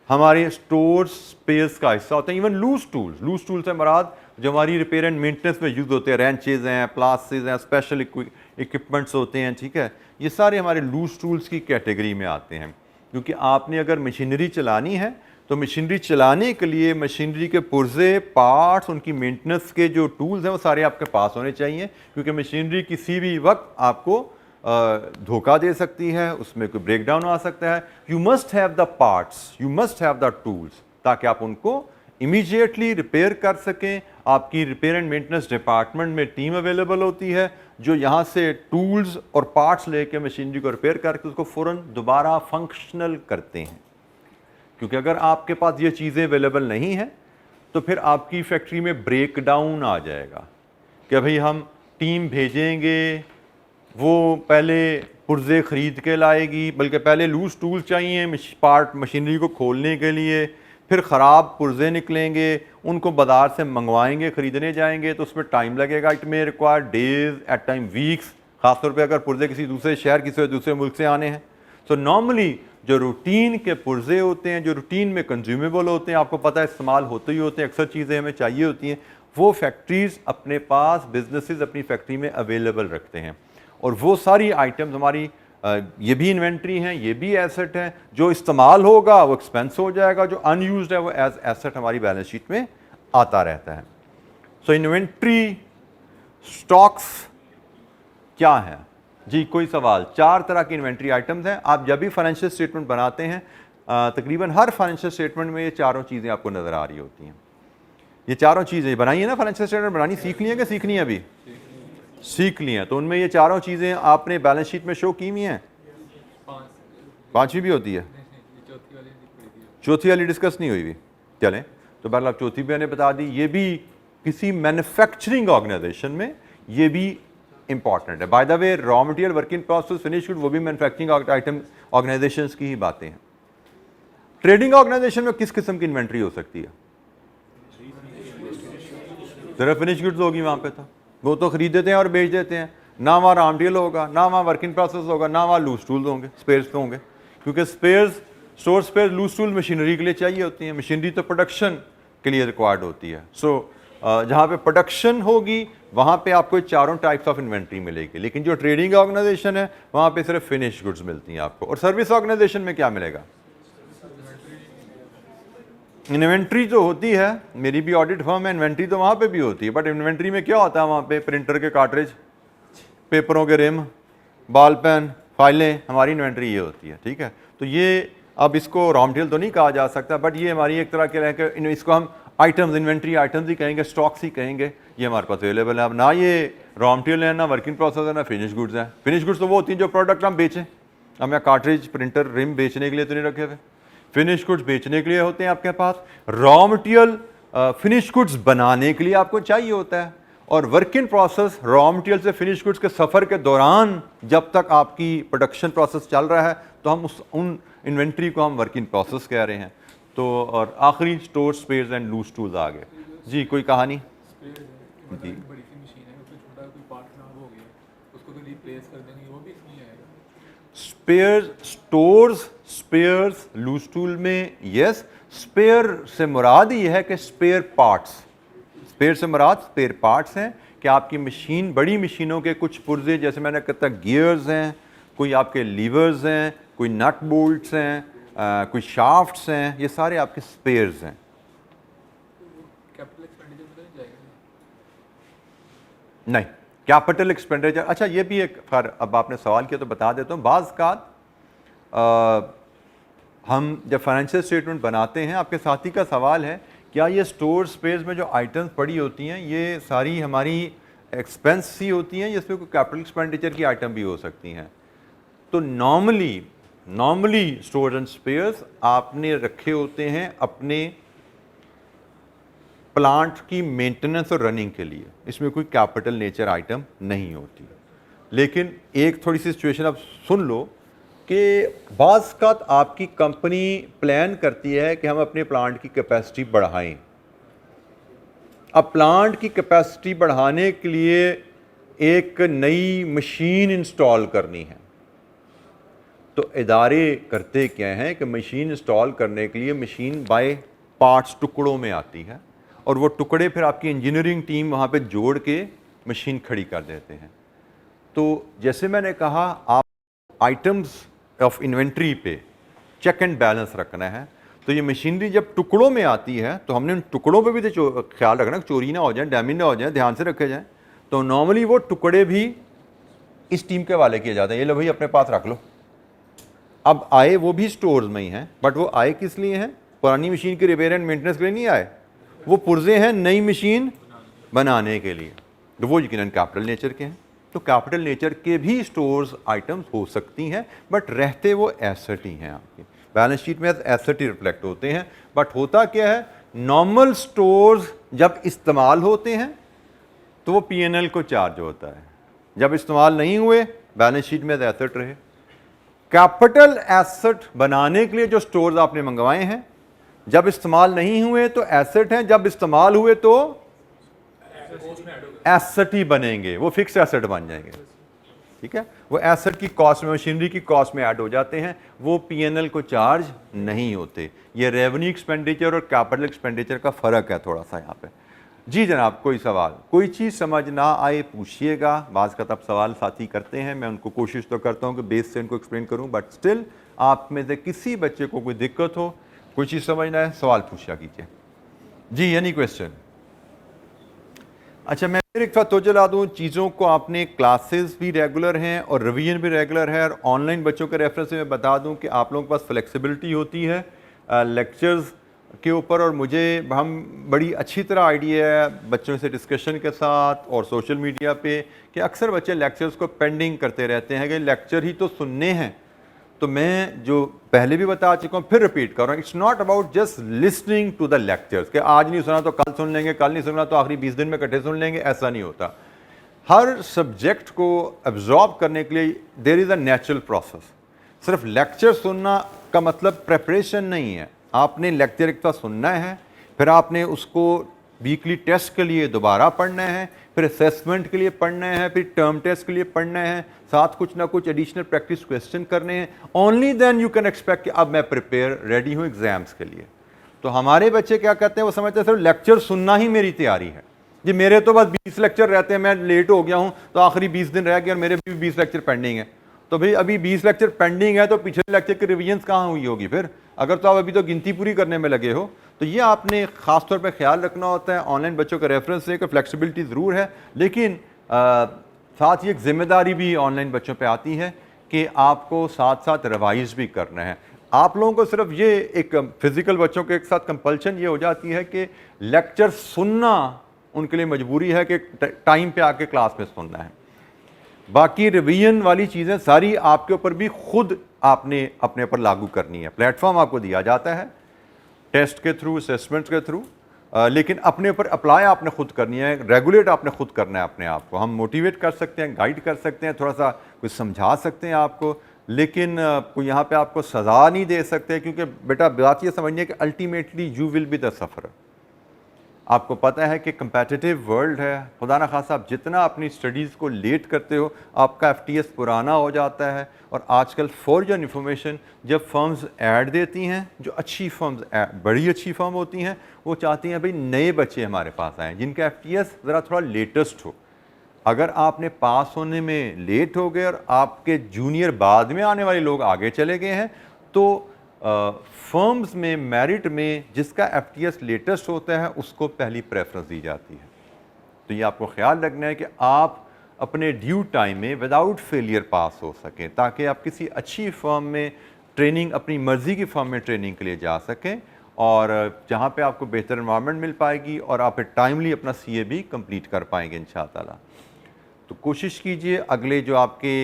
हमारे स्टोर स्पेस का हिस्सा होते हैं। इवन लूज टूल्स से मराद जो हमारी रिपेयर एंड मेंटेनेंस में यूज़ होते हैं, रेंचेज हैं, प्लासेज हैं, स्पेशल इक्विपमेंट्स होते हैं। ठीक है, ये सारे हमारे लूज टूल्स की कैटेगरी में आते हैं। क्योंकि आपने अगर मशीनरी चलानी है तो मशीनरी चलाने के लिए मशीनरी के पुर्जे, पार्ट्स, उनकी मेंटेनेंस के जो टूल्स हैं वो सारे आपके पास होने चाहिए। क्योंकि मशीनरी किसी भी वक्त आपको धोखा दे सकती है, उसमें कोई ब्रेक डाउन आ सकता है। You must have the parts, you must have the tools, ताकि आप उनको इमीडिएटली रिपेयर कर सकें। आपकी रिपेयर एंड मेंटेनेंस डिपार्टमेंट में टीम अवेलेबल होती है जो यहाँ से टूल्स और पार्ट्स लेके मशीनरी को रिपेयर करके उसको फ़ौरन दोबारा फंक्शनल करते हैं। क्योंकि अगर आपके पास ये चीज़ें अवेलेबल नहीं हैं तो फिर आपकी फैक्ट्री में ब्रेक डाउन आ जाएगा कि भाई हम टीम भेजेंगे, वो पहले पुर्जे ख़रीद के लाएगी, बल्कि पहले लूज टूल्स चाहिए पार्ट मशीनरी को खोलने के लिए, फिर ख़राब पुर्जे निकलेंगे, उनको बाज़ार से मंगवाएंगे, ख़रीदने जाएंगे तो उसमें टाइम लगेगा। It may require days, at time weeks, ख़ासतौर पे अगर पुर्जे किसी दूसरे शहर, किसी दूसरे मुल्क से आने हैं। सो नॉर्मली जो रूटीन के पुर्जे होते हैं, जो रूटीन में कंज्यूमेबल होते हैं, आपको पता है इस्तेमाल होते ही होते हैं, अक्सर चीज़ें हमें चाहिए होती हैं, वो फैक्ट्रीज़ अपने पास, बिजनेसेस अपनी फैक्ट्री में अवेलेबल रखते हैं। और वो सारी आइटम्स हमारी ये भी इन्वेंट्री हैं, ये भी एसेट हैं। जो इस्तेमाल होगा वो एक्सपेंस हो जाएगा, जो अनयूज्ड है वो एज एसेट हमारी बैलेंस शीट में आता रहता है। सो इन्वेंट्री स्टॉक्स क्या है जी? कोई सवाल? 4 तरह की इन्वेंट्री आइटम्स हैं। आप जब भी फाइनेंशियल स्टेटमेंट बनाते हैं, तकरीबन हर फाइनेंशियल स्टेटमेंट में ये चारों चीज़ें आपको नज़र आ रही होती हैं। ये चारों चीज़ें बनाई है ना, फाइनेंशियल स्टेटमेंट बनानी सीख ली है कि सीखनी है? अभी सीख ली हैं। तो उनमें ये चारों चीज़ें आपने बैलेंस शीट में शो की हुई हैं। 5वीं भी होती है, चौथी वाली डिस्कस नहीं हुई हुई। चलें, तो बहरहाल आप चौथी भी मैंने बता दी। ये भी किसी मैन्युफैक्चरिंग ऑर्गेनाइजेशन में ये भी इंपॉर्टेंट है। By the way, raw material, work in process, finish good, वो भी मैन्युफैक्चरिंग आइटम ऑर्गेनाइजेशन की ही बातें हैं। ट्रेडिंग ऑर्गेनाइजेशन में किस किस्म की इन्वेंट्री हो सकती है? सिर्फ फिनिश गुड्स होगी वहाँ पे, तो वो तो खरीद देते हैं और बेच देते हैं। ना वहाँ रॉ मटेरियल होगा, ना वहाँ वर्क इन प्रोसेस होगा, ना वहाँ लूज टूल्स होंगे, स्पेयर्स तो होंगे। क्योंकि spares, store spare, loose tool machinery के लिए चाहिए होती हैं। मशीनरी तो प्रोडक्शन के लिए रिक्वायर्ड होती है। सो जहाँ पे प्रोडक्शन होगी वहाँ पे आपको चारों टाइप्स ऑफ इन्वेंट्री मिलेगी। लेकिन जो ट्रेडिंग ऑर्गेनाइजेशन है वहाँ पे सिर्फ फिनिश गुड्स मिलती हैं आपको। और सर्विस ऑर्गेनाइजेशन में क्या मिलेगा? इन्वेंट्री जो होती है, मेरी भी ऑडिट फर्म है, इन्वेंट्री तो वहाँ पे भी होती है, बट इन्वेंट्री में क्या होता है? वहाँ पे प्रिंटर के कार्ट्रिज, पेपरों के रिम, बॉल पेन, फाइलें, हमारी इन्वेंट्री ये होती है। ठीक है, तो ये अब इसको रॉ मटेरियल तो नहीं कहा जा सकता, बट ये हमारी एक तरह के इसको हम आइटम्स, इन्वेंट्री आइटम्स ही कहेंगे, स्टॉक्स ही कहेंगे। ये हमारे पास अवेलेबल है। अब ना ये रॉ मटेरियल है, ना वर्क इन प्रोसेस है, ना फिनिश गुड्स है। फिनिश गुड्स तो वो होती हैं जो प्रोडक्ट हम बेचें। अब मैं कार्ट्रिज, प्रिंटर, रिम बेचने के लिए तो नहीं रखे हुए। फिनिश गुड्स बेचने के लिए होते हैं आपके पास, रॉ मटेरियल फिनिश गुड्स बनाने के लिए आपको चाहिए होता है, और work in process raw material से फिनिश गुड्स के सफ़र के दौरान जब तक आपकी प्रोडक्शन प्रोसेस चल रहा है तो हम उन इन्वेंट्री को हम वर्क इन प्रोसेस कह रहे हैं। तो और आखिरी store spares and loose tools आ गए। जी कोई कहानी? जी बड़ी सी मशीन है, उसमें छोटा कोई पार्ट खराब हो गया, उसको तो रिप्लेस कर देंगे, वो भी इसमें आएगा। Spare stores spares loose tool में यस, स्पेयर से मुराद ये है कि स्पेयर पार्ट्स, स्पेयर से मुराद स्पेयर पार्ट्स हैं कि आपकी मशीन, बड़ी मशीनों के कुछ पुर्जे, जैसे मैंने कहता गियर्स हैं, कोई आपके लीवर्स हैं, कोई नट बोल्ट्स हैं, कोई शाफ्ट्स हैं, ये सारे आपके स्पेयर्स हैं। कैपिटल एक्सपेंडिचर में तो नहीं जाएगा? नहीं, कैपिटल एक्सपेंडिचर, अच्छा ये भी एक, खैर अब आपने सवाल किया तो बता देता हूँ। बाज़ कात हम जब फाइनेंशियल स्टेटमेंट बनाते हैं, आपके साथी का सवाल है क्या ये स्टोर स्पेस में जो आइटम्स पड़ी होती हैं ये सारी हमारी एक्सपेंस ही होती हैं, इसमें कोई कैपिटल एक्सपेंडिचर की आइटम भी हो सकती हैं? तो नॉर्मली स्टोर एंड स्पेयर्स आपने रखे होते हैं अपने प्लांट की मेंटेनेंस और रनिंग के लिए, इसमें कोई कैपिटल नेचर आइटम नहीं होती। लेकिन एक थोड़ी सी सिचुएशन आप सुन लो कि बाज़ का आपकी कंपनी प्लान करती है कि हम अपने प्लांट की कैपेसिटी बढ़ाएं। अब प्लांट की कैपेसिटी बढ़ाने के लिए एक नई मशीन इंस्टॉल करनी है, तो इदारे करते क्या हैं कि मशीन इंस्टॉल करने के लिए मशीन बाय पार्ट्स टुकड़ों में आती है, और वो टुकड़े फिर आपकी इंजीनियरिंग टीम वहाँ पे जोड़ के मशीन खड़ी कर देते हैं। तो जैसे मैंने कहा, आप आइटम्स ऑफ इन्वेंट्री पे चेक एंड बैलेंस रखना है, तो ये मशीनरी जब टुकड़ों में आती है तो हमने उन टुकड़ों पे भी तो ख्याल रखना कि चोरी ना हो जाए, डैमेज ना हो जाए, ध्यान से रखे जाएँ। तो नॉर्मली वो टुकड़े भी इस टीम के हवाले किए जाते हैं, ये लो भाई अपने पास रख लो। अब आए वो भी स्टोर्स में ही हैं, बट वो आए किस लिए हैं? पुरानी मशीन के रिपेयर एंड मेंटेनेंस के लिए नहीं आए, वो पुर्जे हैं नई मशीन बनाने के लिए, तो वो यकीनन कैपिटल नेचर के हैं। तो कैपिटल नेचर के भी स्टोर्स आइटम्स हो सकती हैं, बट रहते वो एसेट ही हैं, आपके बैलेंस शीट में एसेट ही रिफ्लेक्ट होते हैं। बट होता क्या है, नॉर्मल स्टोर्स जब इस्तेमाल होते हैं तो वो P&L को चार्ज होता है, जब इस्तेमाल नहीं हुए बैलेंस शीट में एसेट रहे। कैपिटल एसेट बनाने के लिए जो स्टोर्स आपने मंगवाए हैं, जब इस्तेमाल नहीं हुए तो एसेट हैं, जब इस्तेमाल हुए तो एसेट ही बनेंगे, वो फिक्स एसेट बन जाएंगे। ठीक है, वो एसेट की कॉस्ट में, मशीनरी की कॉस्ट में ऐड हो जाते हैं, वो P&L को चार्ज नहीं होते। ये रेवेन्यू एक्सपेंडिचर और कैपिटल एक्सपेंडिचर का फ़र्क है थोड़ा सा यहाँ पे। जी जनाब, कोई सवाल, कोई चीज़ समझ ना आए पूछिएगा। बाज़ का तब सवाल साथी करते हैं, मैं उनको कोशिश तो करता हूँ कि बेस से उनको एक्सप्लेन करूँ, बट स्टिल आप में से किसी बच्चे को कोई दिक्कत हो, कोई चीज़ समझना है, सवाल पूछा कीजिए। जी एनी क्वेश्चन? अच्छा, मैं फिर एक बात तो जला दूँ, चीज़ों को आपने क्लासेस भी रेगुलर हैं और रिवीजन भी रेगुलर है, और ऑनलाइन बच्चों के रेफरेंस से मैं बता दूँ कि आप लोगों के पास फ्लेक्सिबिलिटी होती है लेक्चर्स के ऊपर, और हम बड़ी अच्छी तरह आइडिया है बच्चों से डिस्कशन के साथ और सोशल मीडिया पे कि अक्सर बच्चे लेक्चर्स को पेंडिंग करते रहते हैं कि लेक्चर ही तो सुनने हैं। तो मैं जो पहले भी बता चुका हूँ, फिर रिपीट कर रहा हूँ, it's not about just listening to the lectures कि आज नहीं सुना तो कल सुन लेंगे, कल नहीं सुना तो आखिरी 20 दिन में इकट्ठे सुन लेंगे, ऐसा नहीं होता। हर सब्जेक्ट को एब्जॉर्ब करने के लिए there is a natural process. सिर्फ लेक्चर सुनना का मतलब प्रेपरेशन नहीं है। आपने लेक्चर एक तरह सुनना है, फिर आपने उसको वीकली टेस्ट के लिए दोबारा पढ़ना है, फिर असेसमेंट के लिए पढ़ना है, फिर टर्म टेस्ट के लिए पढ़ना है, साथ कुछ ना कुछ एडिशनल प्रैक्टिस क्वेश्चन करने हैं। Only then you can expect कि अब मैं प्रिपेयर रेडी हूँ एग्जाम्स के लिए। तो हमारे बच्चे क्या कहते हैं, वो समझते हैं सिर्फ लेक्चर सुनना ही मेरी तैयारी है। जी मेरे तो बस 20 लेक्चर रहते हैं, मैं लेट हो गया हूँ तो आखिरी 20 दिन रह गए और मेरे भी 20 लेक्चर पेंडिंग है। तो भाई अभी 20 लेक्चर पेंडिंग है तो पिछले लेक्चर की रिविजन्स कहाँ हुई होगी फिर, अगर तो आप अभी तो गिनती पूरी करने में लगे हो। तो ये आपने ख़ास तौर पे ख्याल रखना होता है ऑनलाइन बच्चों के रेफरेंस से कि फ्लेक्सिबिलिटी ज़रूर है, लेकिन साथ ही एक जिम्मेदारी भी ऑनलाइन बच्चों पे आती है कि आपको साथ साथ रिवाइज भी करना है। आप लोगों को सिर्फ ये एक फिज़िकल बच्चों के एक साथ कंपल्शन ये हो जाती है कि लेक्चर सुनना उनके लिए मजबूरी है कि टाइम पे आके क्लास में सुनना है। बाकी रिवीजन वाली चीज़ें सारी आपके ऊपर भी खुद आपने अपने ऊपर लागू करनी है। प्लेटफॉर्म आपको दिया जाता है टेस्ट के थ्रू, असेसमेंट के थ्रू, लेकिन अपने ऊपर अप्लाई आपने खुद करनी है, रेगुलेट आपने खुद करना है अपने आप को। हम मोटिवेट कर सकते हैं, गाइड कर सकते हैं, थोड़ा सा कुछ समझा सकते हैं आपको, लेकिन कोई यहाँ पे आपको सज़ा नहीं दे सकते, क्योंकि बेटा बात ये समझिए कि ultimately you will be the suffer. आपको पता है कि कंपेटिटिव वर्ल्ड है, खुदा ना खासा आप जितना अपनी स्टडीज़ को लेट करते हो आपका FTS पुराना हो जाता है। और आजकल फॉर योर इन्फॉर्मेशन जब फर्म्स ऐड देती हैं, जो अच्छी फर्म्स बड़ी अच्छी फर्म होती हैं, वो चाहती हैं भाई नए बच्चे हमारे पास आएँ जिनका FTS ज़रा थोड़ा लेटेस्ट हो। अगर आपने पास होने में लेट हो गए और आपके जूनियर बाद में आने वाले लोग आगे चले गए हैं, तो फर्म्स में मेरिट में जिसका FTS लेटेस्ट होता है उसको पहली प्रेफरेंस दी जाती है। तो ये आपको ख्याल रखना है कि आप अपने ड्यू टाइम में विदाउट फेलियर पास हो सकें, ताकि आप किसी अच्छी फर्म में ट्रेनिंग, अपनी मर्ज़ी की फर्म में ट्रेनिंग के लिए जा सकें, और जहाँ पे आपको बेहतर एनवायरनमेंट मिल पाएगी और आप टाइमली अपना CA भी कंप्लीट कर पाएंगे इंशाअल्लाह। तो कोशिश कीजिए अगले जो आपके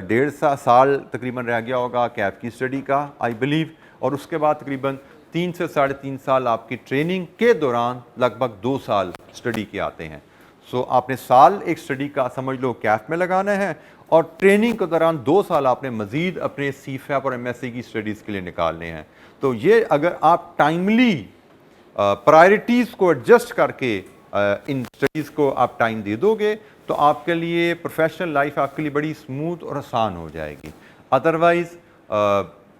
1.5 साल तकरीबन रह गया होगा कैप की स्टडी का, आई बिलीव, और उसके बाद तकरीबन 3 से 3.5 साल आपकी ट्रेनिंग के दौरान लगभग 2 साल स्टडी के आते हैं। सो आपने साल एक स्टडी का समझ लो कैप में लगाना है, और ट्रेनिंग के दौरान 2 साल आपने मज़ीद अपने CFAP और MSc की स्टडीज़ के लिए निकालने हैं। तो ये अगर आप टाइमली प्रायोरिटीज़ को एडजस्ट करके इन स्टडीज़ को आप टाइम दे दोगे तो आपके लिए प्रोफेशनल लाइफ आपके लिए बड़ी स्मूथ और आसान हो जाएगी। अदरवाइज़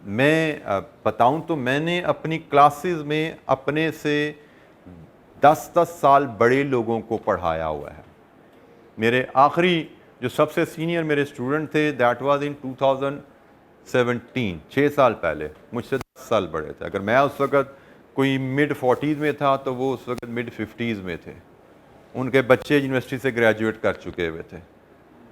मैं बताऊं तो मैंने अपनी क्लासेस में अपने से 10-10 साल बड़े लोगों को पढ़ाया हुआ है। मेरे आखिरी जो सबसे सीनियर मेरे स्टूडेंट थे दैट वाज इन 2017, 6 साल पहले, मुझसे 10 साल बड़े थे। अगर मैं उस वक़्त कोई mid-40s में था तो वो उस वक़्त mid-50s में थे। उनके बच्चे यूनिवर्सिटी से ग्रेजुएट कर चुके हुए थे,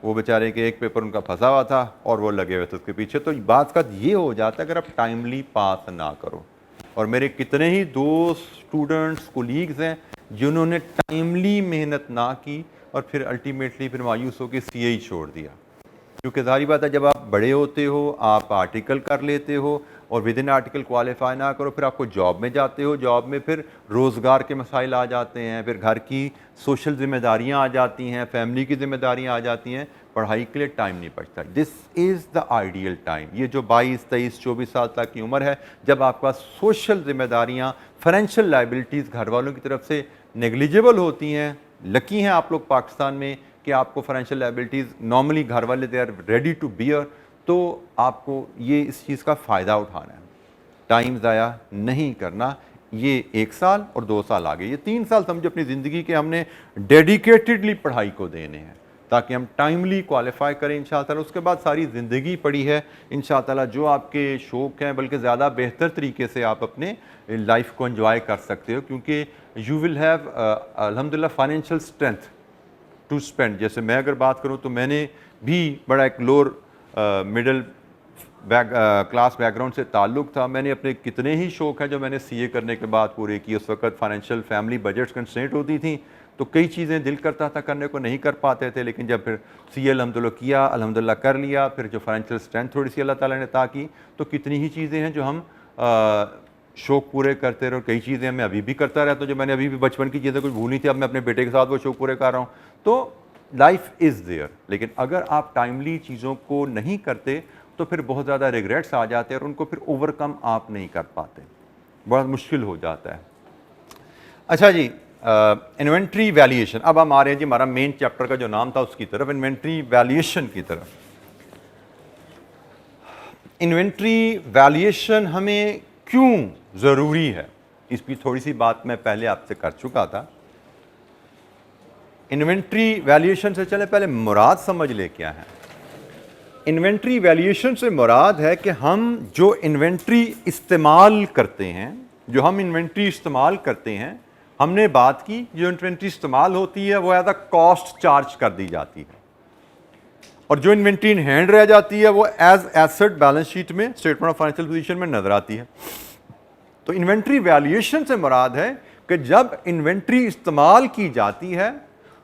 वो बेचारे के एक पेपर उनका फंसा हुआ था और वो लगे हुए थे उसके पीछे। तो बात का ये हो जाता है अगर आप टाइमली पास ना करो, और मेरे कितने ही दोस्त, स्टूडेंट्स, कोलीग्स हैं जिन्होंने टाइमली मेहनत ना की और फिर अल्टीमेटली फिर मायूस होकर CA ही छोड़ दिया। क्योंकि जाहिर बात है जब आप बड़े होते हो आप आर्टिकल कर लेते हो और विद इन आर्टिकल क्वालिफाई ना करो, फिर आपको जॉब में जाते हो, जॉब में फिर रोज़गार के मसाइल आ जाते हैं, फिर घर की सोशल जिम्मेदारियां आ जाती हैं, फैमिली की जिम्मेदारियां आ जाती हैं, पढ़ाई के लिए टाइम नहीं बचता। This is the ideal time, ये जो 22, 23, 24 साल तक की उम्र है जब आपका सोशल जिम्मेदारियाँ, फाइनेंशियल लाइबिलिटीज़ घर वालों की तरफ से नेग्लिजिबल होती हैं। लकी हैं आप लोग पाकिस्तान में कि आपको फाइनेंशियल लाइबिलिटीज़ नॉर्मली घर वाले they are ready to bear, तो आपको ये इस चीज़ का फ़ायदा उठाना है, टाइम ज़ाया नहीं करना। ये 1 साल और 2 साल आगे, ये 3 साल समझो अपनी ज़िंदगी के हमने डेडिकेटेडली पढ़ाई को देने हैं ताकि हम टाइमली क्वालिफाई करें इंशाअल्लाह। उसके बाद सारी ज़िंदगी पड़ी है इंशाअल्लाह, जो आपके शौक़ हैं बल्कि ज़्यादा बेहतर तरीके से आप अपने लाइफ को एंजॉय कर सकते हो, क्योंकि यू विल हैव अल्हम्दुलिल्लाह फाइनेंशियल स्ट्रेंथ टू स्पेंड। जैसे मैं अगर बात करूं तो मैंने भी बड़ा एक लोअर मिडिल क्लास बैकग्राउंड से ताल्लुक़ था। मैंने अपने कितने ही शौक़ हैं जो मैंने CA करने के बाद पूरे किए। उस वक्त फाइनेंशियल फैमिली बजट्स कंस्ट्रेंट होती थी तो कई चीज़ें दिल करता था करने को, नहीं कर पाते थे, लेकिन जब फिर CA अल्हम्दुलिल्लाह किया, अल्हम्दुलिल्लाह कर लिया, फिर जो फाइनेंशियल स्ट्रेंथ थोड़ी सी अल्लाह ताला ने अता की, तो कितनी ही चीज़ें हैं जो हम शौक़ पूरे करते रहे। कई चीज़ें मैं अभी भी करता रहता हूँ जो मैंने अभी भी बचपन की चीज़ें कुछ भूली थी, अब मैं अपने बेटे के साथ वो शौक़ पूरे कर रहा हूँ। तो लाइफ इज़ देयर, लेकिन अगर आप टाइमली चीज़ों को नहीं करते तो फिर बहुत ज़्यादा रिग्रेट्स आ जाते हैं और उनको फिर ओवरकम आप नहीं कर पाते, बहुत मुश्किल हो जाता है। अच्छा जी, इन्वेंट्री वैल्यूएशन। अब हम आ रहे हैं जी हमारा मेन चैप्टर का जो नाम था उसकी तरफ, इन्वेंट्री वैल्यूएशन की तरफ। इन्वेंट्री वैल्यूएशन हमें क्यों ज़रूरी है, इसकी थोड़ी सी बात मैं पहले आपसे कर चुका था। इन्वेंट्री वैल्यूएशन से चले पहले मुराद समझ ले क्या है। इन्वेंट्री वैल्यूएशन से मुराद है कि हम जो इन्वेंट्री इस्तेमाल करते हैं, जो हम इन्वेंट्री इस्तेमाल करते हैं, हमने बात की जो इन्वेंट्री इस्तेमाल होती है वो एज अ कॉस्ट चार्ज कर दी जाती है, और जो इन्वेंट्री इन हैंड रह जाती है वो एज एसेट बैलेंस शीट में स्टेटमेंट ऑफ फाइनेंशियल पोजीशन में नजर आती है। तो इन्वेंट्री वैल्यूएशन से मुराद है कि जब इन्वेंट्री इस्तेमाल की जाती है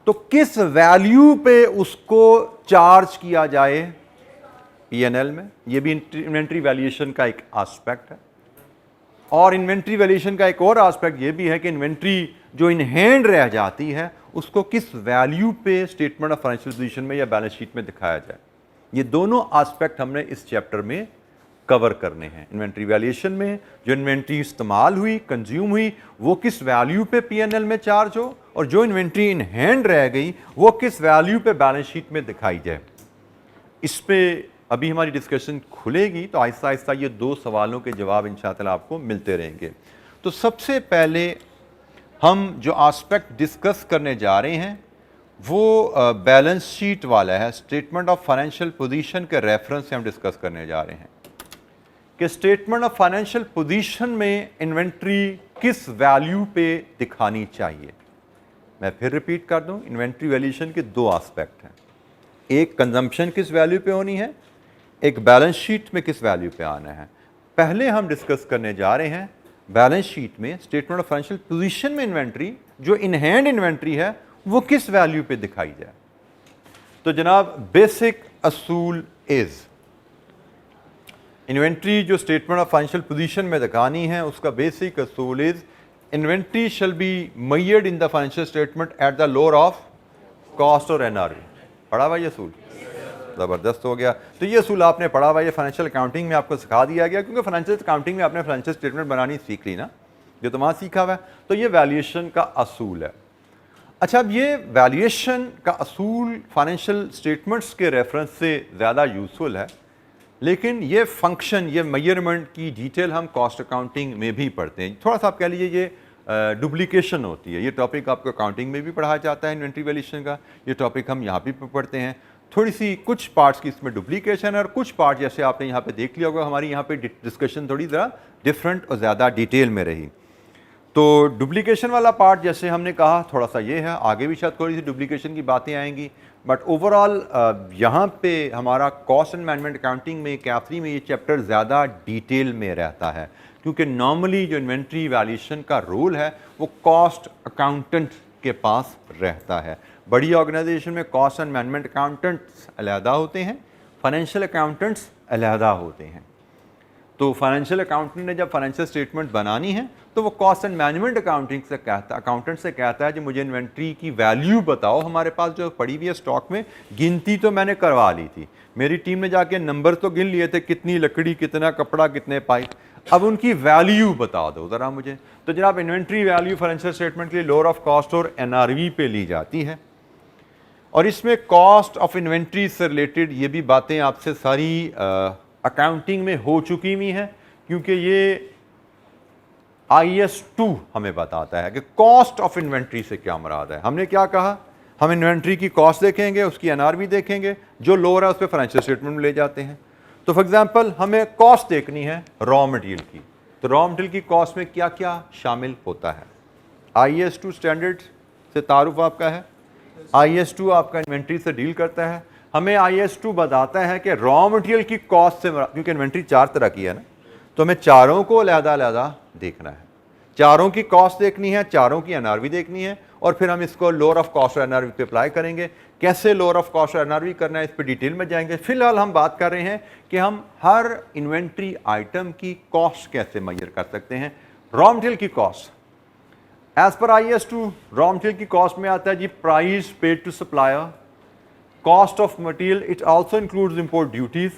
तो तो किस वैल्यू पे उसको चार्ज किया जाए P&L में, ये भी इन्वेंट्री वैल्यूएशन का एक एस्पेक्ट है। और इन्वेंट्री वैल्यूएशन का एक और एस्पेक्ट ये भी है कि इन्वेंट्री जो इन हैंड रह जाती है उसको किस वैल्यू पे स्टेटमेंट ऑफ फाइनेंशियल पोजीशन में या बैलेंस शीट में दिखाया जाए। ये दोनों एस्पेक्ट हमने इस चैप्टर में कवर करने हैं। इन्वेंट्री वैल्यूएशन में जो इन्वेंट्री इस्तेमाल हुई, कंज्यूम हुई, वो किस वैल्यू पे P&L में चार्ज हो, और जो इन्वेंट्री इन हैंड रह गई वो किस वैल्यू पे बैलेंस शीट में दिखाई जाए। इस पे अभी हमारी डिस्कशन खुलेगी, तो आहिस्ता आहिस्ता ये दो सवालों के जवाब इंशाअल्लाह आपको मिलते रहेंगे। तो सबसे पहले हम जो एस्पेक्ट डिस्कस करने जा रहे हैं वो बैलेंस शीट वाला है। स्टेटमेंट ऑफ फाइनेंशियल पोजीशन के रेफरेंस से हम डिस्कस करने जा रहे हैं कि स्टेटमेंट ऑफ फाइनेंशियल पोजीशन में इन्वेंट्री किस वैल्यू पे दिखानी चाहिए। मैं फिर रिपीट कर दूं, इन्वेंट्री वैल्यूएशन के दो एस्पेक्ट हैं, एक कंजम्पशन किस वैल्यू पे होनी है, एक बैलेंस शीट में किस वैल्यू पे आना है। पहले हम डिस्कस करने जा रहे हैं बैलेंस शीट में स्टेटमेंट ऑफ फाइनेंशियल पोजीशन में इन्वेंट्री जो इन हैंड इन्वेंट्री है वो किस वैल्यू पे दिखाई जाए। तो जनाब बेसिक असूल इज इन्वेंट्री जो स्टेटमेंट ऑफ फाइनेंशियल पोजीशन में दिखानी है उसका बेसिक असूल is inventory shall be measured in the financial statement at the lower of cost और NRV। पढ़ा हुआ ये असूल, ज़बरदस्त हो गया। तो ये असूल आपने पढ़ा हुआ, ये फाइनेंशियल अकाउंटिंग में आपको सिखा दिया गया, क्योंकि फाइनेंशियल अकाउंटिंग में आपने फाइनेंशियल स्टेटमेंट बनानी सीख ली ना, जो तो वहाँ सीखा हुआ है। तो ये वैल्यूएशन का असूल है। अच्छा, अब ये वैल्यूएशन का असूल फाइनेंशियल स्टेटमेंट्स के रेफरेंस से ज़्यादा यूजफुल है, लेकिन ये फंक्शन, ये मेजरमेंट की डिटेल हम कॉस्ट अकाउंटिंग में भी पढ़ते हैं। थोड़ा सा आप कह लीजिए ये डुप्लीकेशन होती है। ये टॉपिक आपको अकाउंटिंग में भी पढ़ाया जाता है इन्वेंट्री वैल्यूएशन का, ये टॉपिक हम यहाँ भी पढ़ते हैं। थोड़ी सी कुछ पार्ट्स की इसमें डुप्लीकेशन है और कुछ पार्ट जैसे आपने यहाँ पे देख लिया होगा, हमारी यहाँ पे डिस्कशन थोड़ी ज़रा डिफरेंट और ज़्यादा डिटेल में रही। तो डुप्लीकेशन वाला पार्ट जैसे हमने कहा थोड़ा सा ये है, आगे भी शायद थोड़ी सी डुप्लीकेशन की बातें आएंगी, बट ओवरऑल यहाँ पे हमारा कॉस्ट एंड मैनेजमेंट अकाउंटिंग में कैफ3 में ये चैप्टर ज़्यादा डिटेल में रहता है, क्योंकि नॉर्मली जो इन्वेंट्री वैल्यूएशन का रोल है वो कॉस्ट अकाउंटेंट के पास रहता है। बड़ी ऑर्गेनाइजेशन में कॉस्ट एंड मैनेजमेंट अकाउंटेंट्स अलहदा होते हैं, फाइनेंशियल अकाउंटेंट्स अलहदा होते हैं। तो फाइनेंशियल अकाउंटेंट ने जब फाइनेंशियल स्टेटमेंट बनानी है तो वो कॉस्ट एंड मैनेजमेंट अकाउंटेंट से कहता है कि मुझे इन्वेंट्री की वैल्यू बताओ, हमारे पास जो पड़ी हुई है स्टॉक में, गिनती तो मैंने करवा ली थी, मेरी टीम ने जाके नंबर तो गिन लिए थे, कितनी लकड़ी, कितना कपड़ा, कितने पाइप, अब उनकी वैल्यू बता दो ज़रा मुझे। तो जनाब इन्वेंट्री वैल्यू फाइनेंशियल स्टेटमेंट के लिए लोअर ऑफ कॉस्ट और NRV पे ली जाती है, और इसमें कॉस्ट ऑफ इन्वेंट्री से रिलेटेड ये भी बातें आपसे सारी अकाउंटिंग में हो चुकी हुई हैं, क्योंकि ये IS2 हमें बताता है कि कॉस्ट ऑफ इन्वेंट्री से क्या मुराद है। हमने क्या कहा, हम इन्वेंट्री की कॉस्ट देखेंगे, उसकी NRV देखेंगे, जो लोअर है उस पर फाइनेंशियल स्टेटमेंट में ले जाते हैं। तो फॉर एग्जांपल हमें कॉस्ट देखनी है रॉ मटेरियल की, तो रॉ मटेरियल की कॉस्ट में क्या क्या शामिल होता है। IS2 स्टैंडर्ड से तारुफ आपका है, IS2 आपका इन्वेंट्री से डील करता है। हमें IS2 बताता है कि रॉ मटेरियल की कॉस्ट से, क्योंकि इन्वेंट्री 4 तरह की है ना, तो हमें चारों को अलग-अलग देखना है, चारों की कॉस्ट देखनी है, चारों की NRV देखनी है, और फिर हम इसको लोअर ऑफ कॉस्ट और NRV पे अप्लाई करेंगे। कैसे लोअर ऑफ कॉस्ट और NRV करना है इस पर डिटेल में जाएंगे। फिलहाल हम बात कर रहे हैं कि हम हर इन्वेंट्री आइटम की कॉस्ट कैसे मेजर कर सकते हैं। रॉ मटेरियल की कॉस्ट एज पर IS2 रॉ मटेरियल की कॉस्ट में आता है जी price paid to supplier, cost of material, it also includes import duties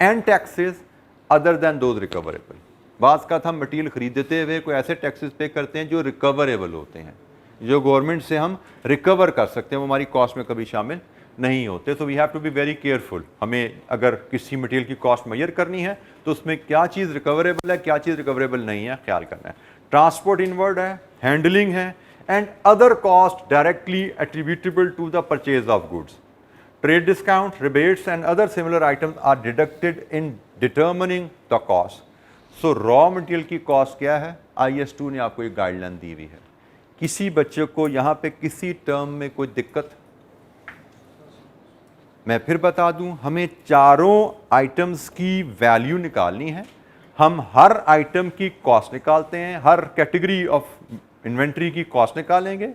and taxes other than those recoverable. बात का हम मटेरियल खरीदते हुए कोई ऐसे टैक्सेस पे करते हैं जो रिकवरेबल होते हैं, जो गवर्नमेंट से हम रिकवर कर सकते हैं, वो हमारी कॉस्ट में कभी शामिल नहीं होते। तो we have to be very careful. हमें अगर किसी मटेरियल की कॉस्ट मेजर करनी है तो उसमें क्या चीज़ रिकवरेबल है, क्या चीज़ रिकवरेबल नहीं है, ख्याल करना है। ट्रांसपोर्ट इनवर्ड है, हैंडलिंग है, and other cost directly attributable to the purchase of goods. Trade discount, rebates and other similar items are deducted in determining the cost. So raw material की कॉस्ट क्या है, IS2 ने आपको एक guideline दी हुई है। किसी बच्चे को यहाँ पे किसी टर्म में कोई दिक्कत, मैं फिर बता दूं, हमें चारों आइटम्स की वैल्यू निकालनी है। हम हर आइटम की कॉस्ट निकालते हैं, हर कैटेगरी ऑफ इन्वेंट्री की कॉस्ट निकालेंगे,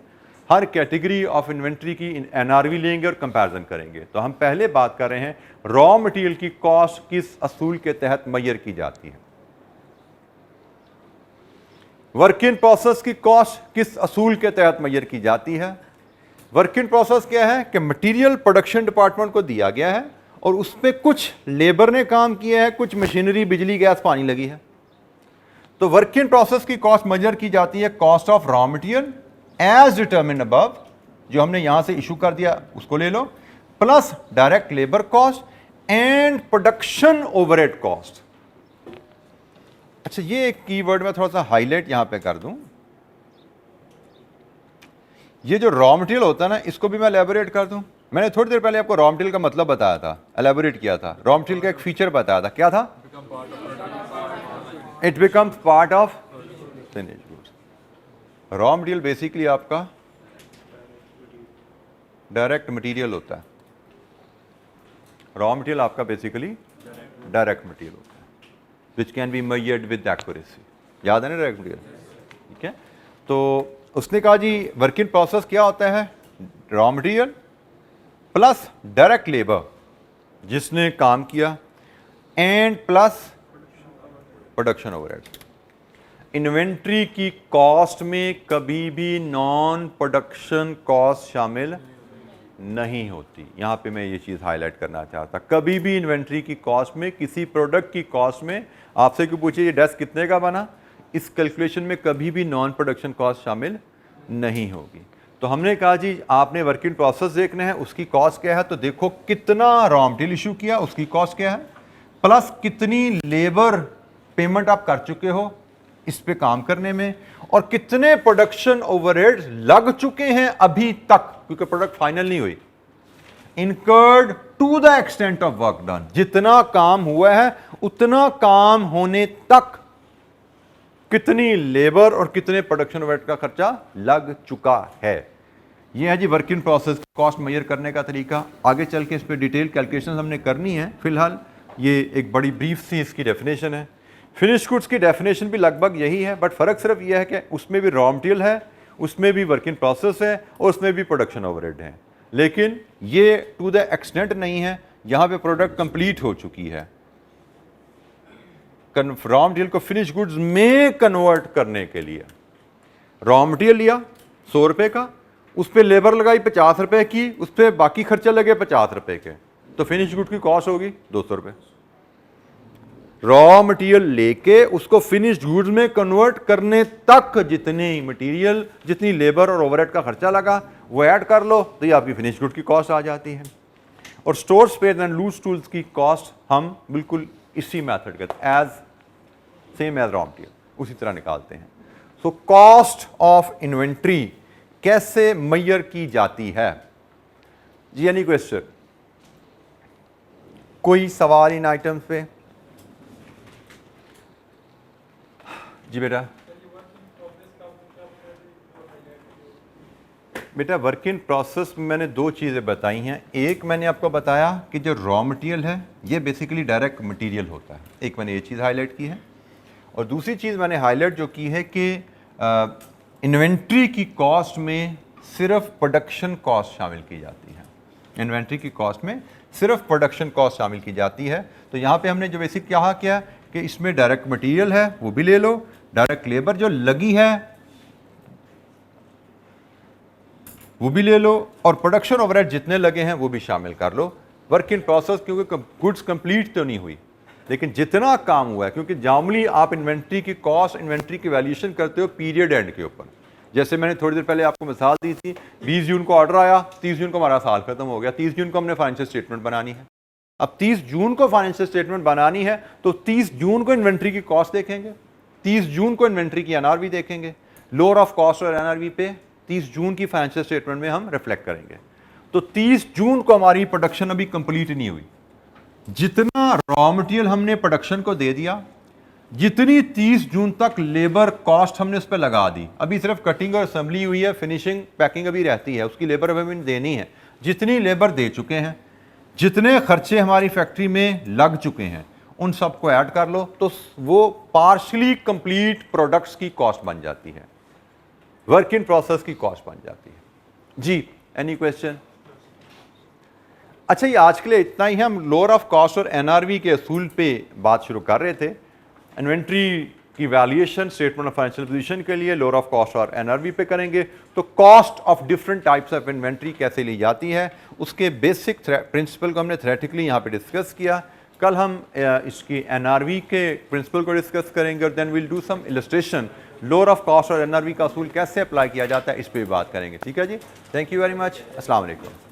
हर कैटेगरी ऑफ इन्वेंट्री की एनआरवी लेंगे और कंपैरिजन करेंगे। तो हम पहले बात कर रहे हैं रॉ मटेरियल की कॉस्ट किस असूल के तहत मेजर की जाती है। वर्क इन प्रोसेस की कॉस्ट किस असूल के तहत मेजर की जाती है। वर्क इन प्रोसेस क्या है कि मटेरियल प्रोडक्शन डिपार्टमेंट को दिया गया है और उस पर कुछ लेबर ने काम किया है, कुछ मशीनरी, बिजली, गैस, पानी लगी है। तो वर्क इन प्रोसेस की कॉस्ट मेजर की जाती है cost of raw material as determine above, जो हमने यहां से इशू कर दिया उसको ले लो, plus direct labour cost and production overhead cost. अच्छा, ये एक कीवर्ड में थोड़ा सा हाईलाइट यहां पे कर दूं। ये जो रॉ मटेरियल होता है ना, इसको भी मैं एलैबोरेट कर दूं। मैंने थोड़ी देर पहले आपको रॉ मटेरियल का मतलब बताया था, एलैबोरेट किया था। रॉ मटेरियल का एक फीचर बताया था, क्या था? It becomes part of finished goods. Raw material basically आपका डायरेक्ट मटेरियल होता है। रॉ मटेरियल आपका बेसिकली डायरेक्ट मटेरियल होता है, which can be measured with accuracy. याद है ना डायरेक्ट मटेरियल? ठीक है, तो उसने कहा जी वर्क इन प्रोसेस क्या होता है? Raw material plus direct labour जिसने काम किया and plus production overhead. Inventory की कॉस्ट में कभी भी नॉन प्रोडक्शन कॉस्ट शामिल नहीं होती। यहां पे मैं ये चीज हाईलाइट करना चाहता, कभी भी इन्वेंट्री की कॉस्ट में, किसी प्रोडक्ट की कॉस्ट में आपसे क्यों पूछिए ये डेस्क कितने का बना, इस कैलकुलेशन में कभी भी नॉन प्रोडक्शन कॉस्ट शामिल नहीं होगी। तो हमने कहा जी आपने वर्क इन प्रोसेस देखना है, उसकी कॉस्ट क्या है, तो देखो कितना रॉ मटेरियल इशू किया उसकी कॉस्ट क्या है, प्लस कितनी लेबर पेमेंट आप कर चुके हो इस पे काम करने में, और कितने प्रोडक्शन ओवरहेड लग चुके हैं अभी तक, क्योंकि प्रोडक्ट फाइनल नहीं हुई। Incurred to the extent of work done, जितना काम हुआ है उतना काम होने तक कितनी लेबर और कितने प्रोडक्शन ओवरहेड का खर्चा लग चुका है। यह है जी work in process cost measure करने का तरीका। आगे चल के इस पर डिटेल कैलकुलेशन हमने करनी है, फिलहाल ये एक बड़ी ब्रीफ सी इसकी डेफिनेशन है। फिनिश गुड्स की डेफिनेशन भी लगभग यही है, बट फर्क सिर्फ यह है कि उसमें भी रॉ मटेरियल है, उसमें भी वर्क इन प्रोसेस है और उसमें भी प्रोडक्शन ओवरहेड है, लेकिन ये टू द एक्सटेंट नहीं है। यहां पे प्रोडक्ट कंप्लीट हो चुकी है, रॉ मटेरियल को फिनिश गुड्स में कन्वर्ट करने के लिए रॉ मटेरियल लिया 100 रुपए का, उस पर लेबर लगाई 50 रुपए की, उस पर बाकी खर्चे लगे 50 रुपए के, तो फिनिश गुड की कॉस्ट होगी 200 रुपए। रॉ मटेरियल लेके उसको फिनिश्ड गुड्स में कन्वर्ट करने तक जितनी मटेरियल, जितनी लेबर और ओवरहेड का खर्चा लगा वो ऐड कर लो, तो ये आपकी फिनिश्ड गुड की कॉस्ट आ जाती है। और store space and loose tools की कॉस्ट हम बिल्कुल इसी मेथड के as same as raw material उसी तरह निकालते हैं। सो कॉस्ट ऑफ इन्वेंट्री कैसे मेजर की जाती है जी? Any question? कोई सवाल इन आइटम्स पे? जी बेटा वर्क इन प्रोसेस में मैंने दो चीज़ें बताई हैं। एक मैंने आपको बताया कि जो रॉ मटेरियल है ये बेसिकली डायरेक्ट मटेरियल होता है, एक मैंने ये चीज़ हाईलाइट की है। और दूसरी चीज़ मैंने हाईलाइट जो की है कि इन्वेंट्री की कॉस्ट में सिर्फ प्रोडक्शन कॉस्ट शामिल की जाती है। इन्वेंट्री की कॉस्ट में सिर्फ प्रोडक्शन कॉस्ट शामिल की जाती है। तो यहाँ पे हमने जो बेसिक कहा क्या कि इसमें डायरेक्ट मटेरियल है वो भी ले लो, डायरेक्ट लेबर जो लगी है वो भी ले लो, और प्रोडक्शन ओवरहेड जितने लगे हैं वो भी शामिल कर लो। वर्क इन प्रोसेस क्योंकि गुड्स कंप्लीट तो नहीं हुई, लेकिन जितना काम हुआ है, क्योंकि नॉर्मली आप इन्वेंट्री की कॉस्ट, इन्वेंट्री की वैल्यूएशन करते हो पीरियड एंड के ऊपर। जैसे मैंने थोड़ी देर पहले आपको मिसाल दी थी, 20 जून को ऑर्डर आया, 30 जून को हमारा साल खत्म हो गया, 30 जून को हमने फाइनेंशियल स्टेटमेंट बनानी है। अब 30 जून को फाइनेंशियल स्टेटमेंट बनानी है तो 30 जून को इन्वेंट्री की कॉस्ट देखेंगे, 30 जून को इन्वेंट्री की एनआरवी देखेंगे, लोअर ऑफ कॉस्ट और एनआरवी पे 30 जून की फाइनेंशियल स्टेटमेंट में हम रिफ्लेक्ट करेंगे। तो 30 जून को हमारी प्रोडक्शन अभी कंप्लीट नहीं हुई, जितना रॉ मटेरियल हमने प्रोडक्शन को दे दिया, जितनी 30 जून तक लेबर कॉस्ट हमने उस पर लगा दी, अभी सिर्फ कटिंग और असेंबली हुई है, फिनिशिंग पैकिंग अभी रहती है, उसकी लेबर हमें देनी है। जितनी लेबर दे चुके हैं, जितने खर्चे हमारी फैक्ट्री में लग चुके हैं, उन सबको ऐड कर लो तो वो पार्शली कंप्लीट प्रोडक्ट्स की कॉस्ट बन जाती है, वर्क इन प्रोसेस की कॉस्ट बन जाती है। जी, एनी क्वेश्चन? अच्छा, ये आज के लिए इतना ही है। हम लोअर ऑफ कॉस्ट और एनआरवी के असूल पे बात शुरू कर रहे थे। इन्वेंट्री की valuation statement of financial position के लिए लोअर ऑफ कॉस्ट और एनआरवी पे करेंगे। तो cost of different types of inventory कैसे ली जाती है, उसके बेसिक प्रिंसिपल को हमने थ्योरेटिकली यहाँ पे डिस्कस किया। कल हम इसकी एनआरवी के प्रिंसिपल को डिस्कस करेंगे और then will do some illustration lower of cost और एनआरवी का असूल कैसे अप्लाई किया जाता है, इस पर भी बात करेंगे। ठीक है जी, थैंक यू वेरी मच, अस्सलाम वालेकुम।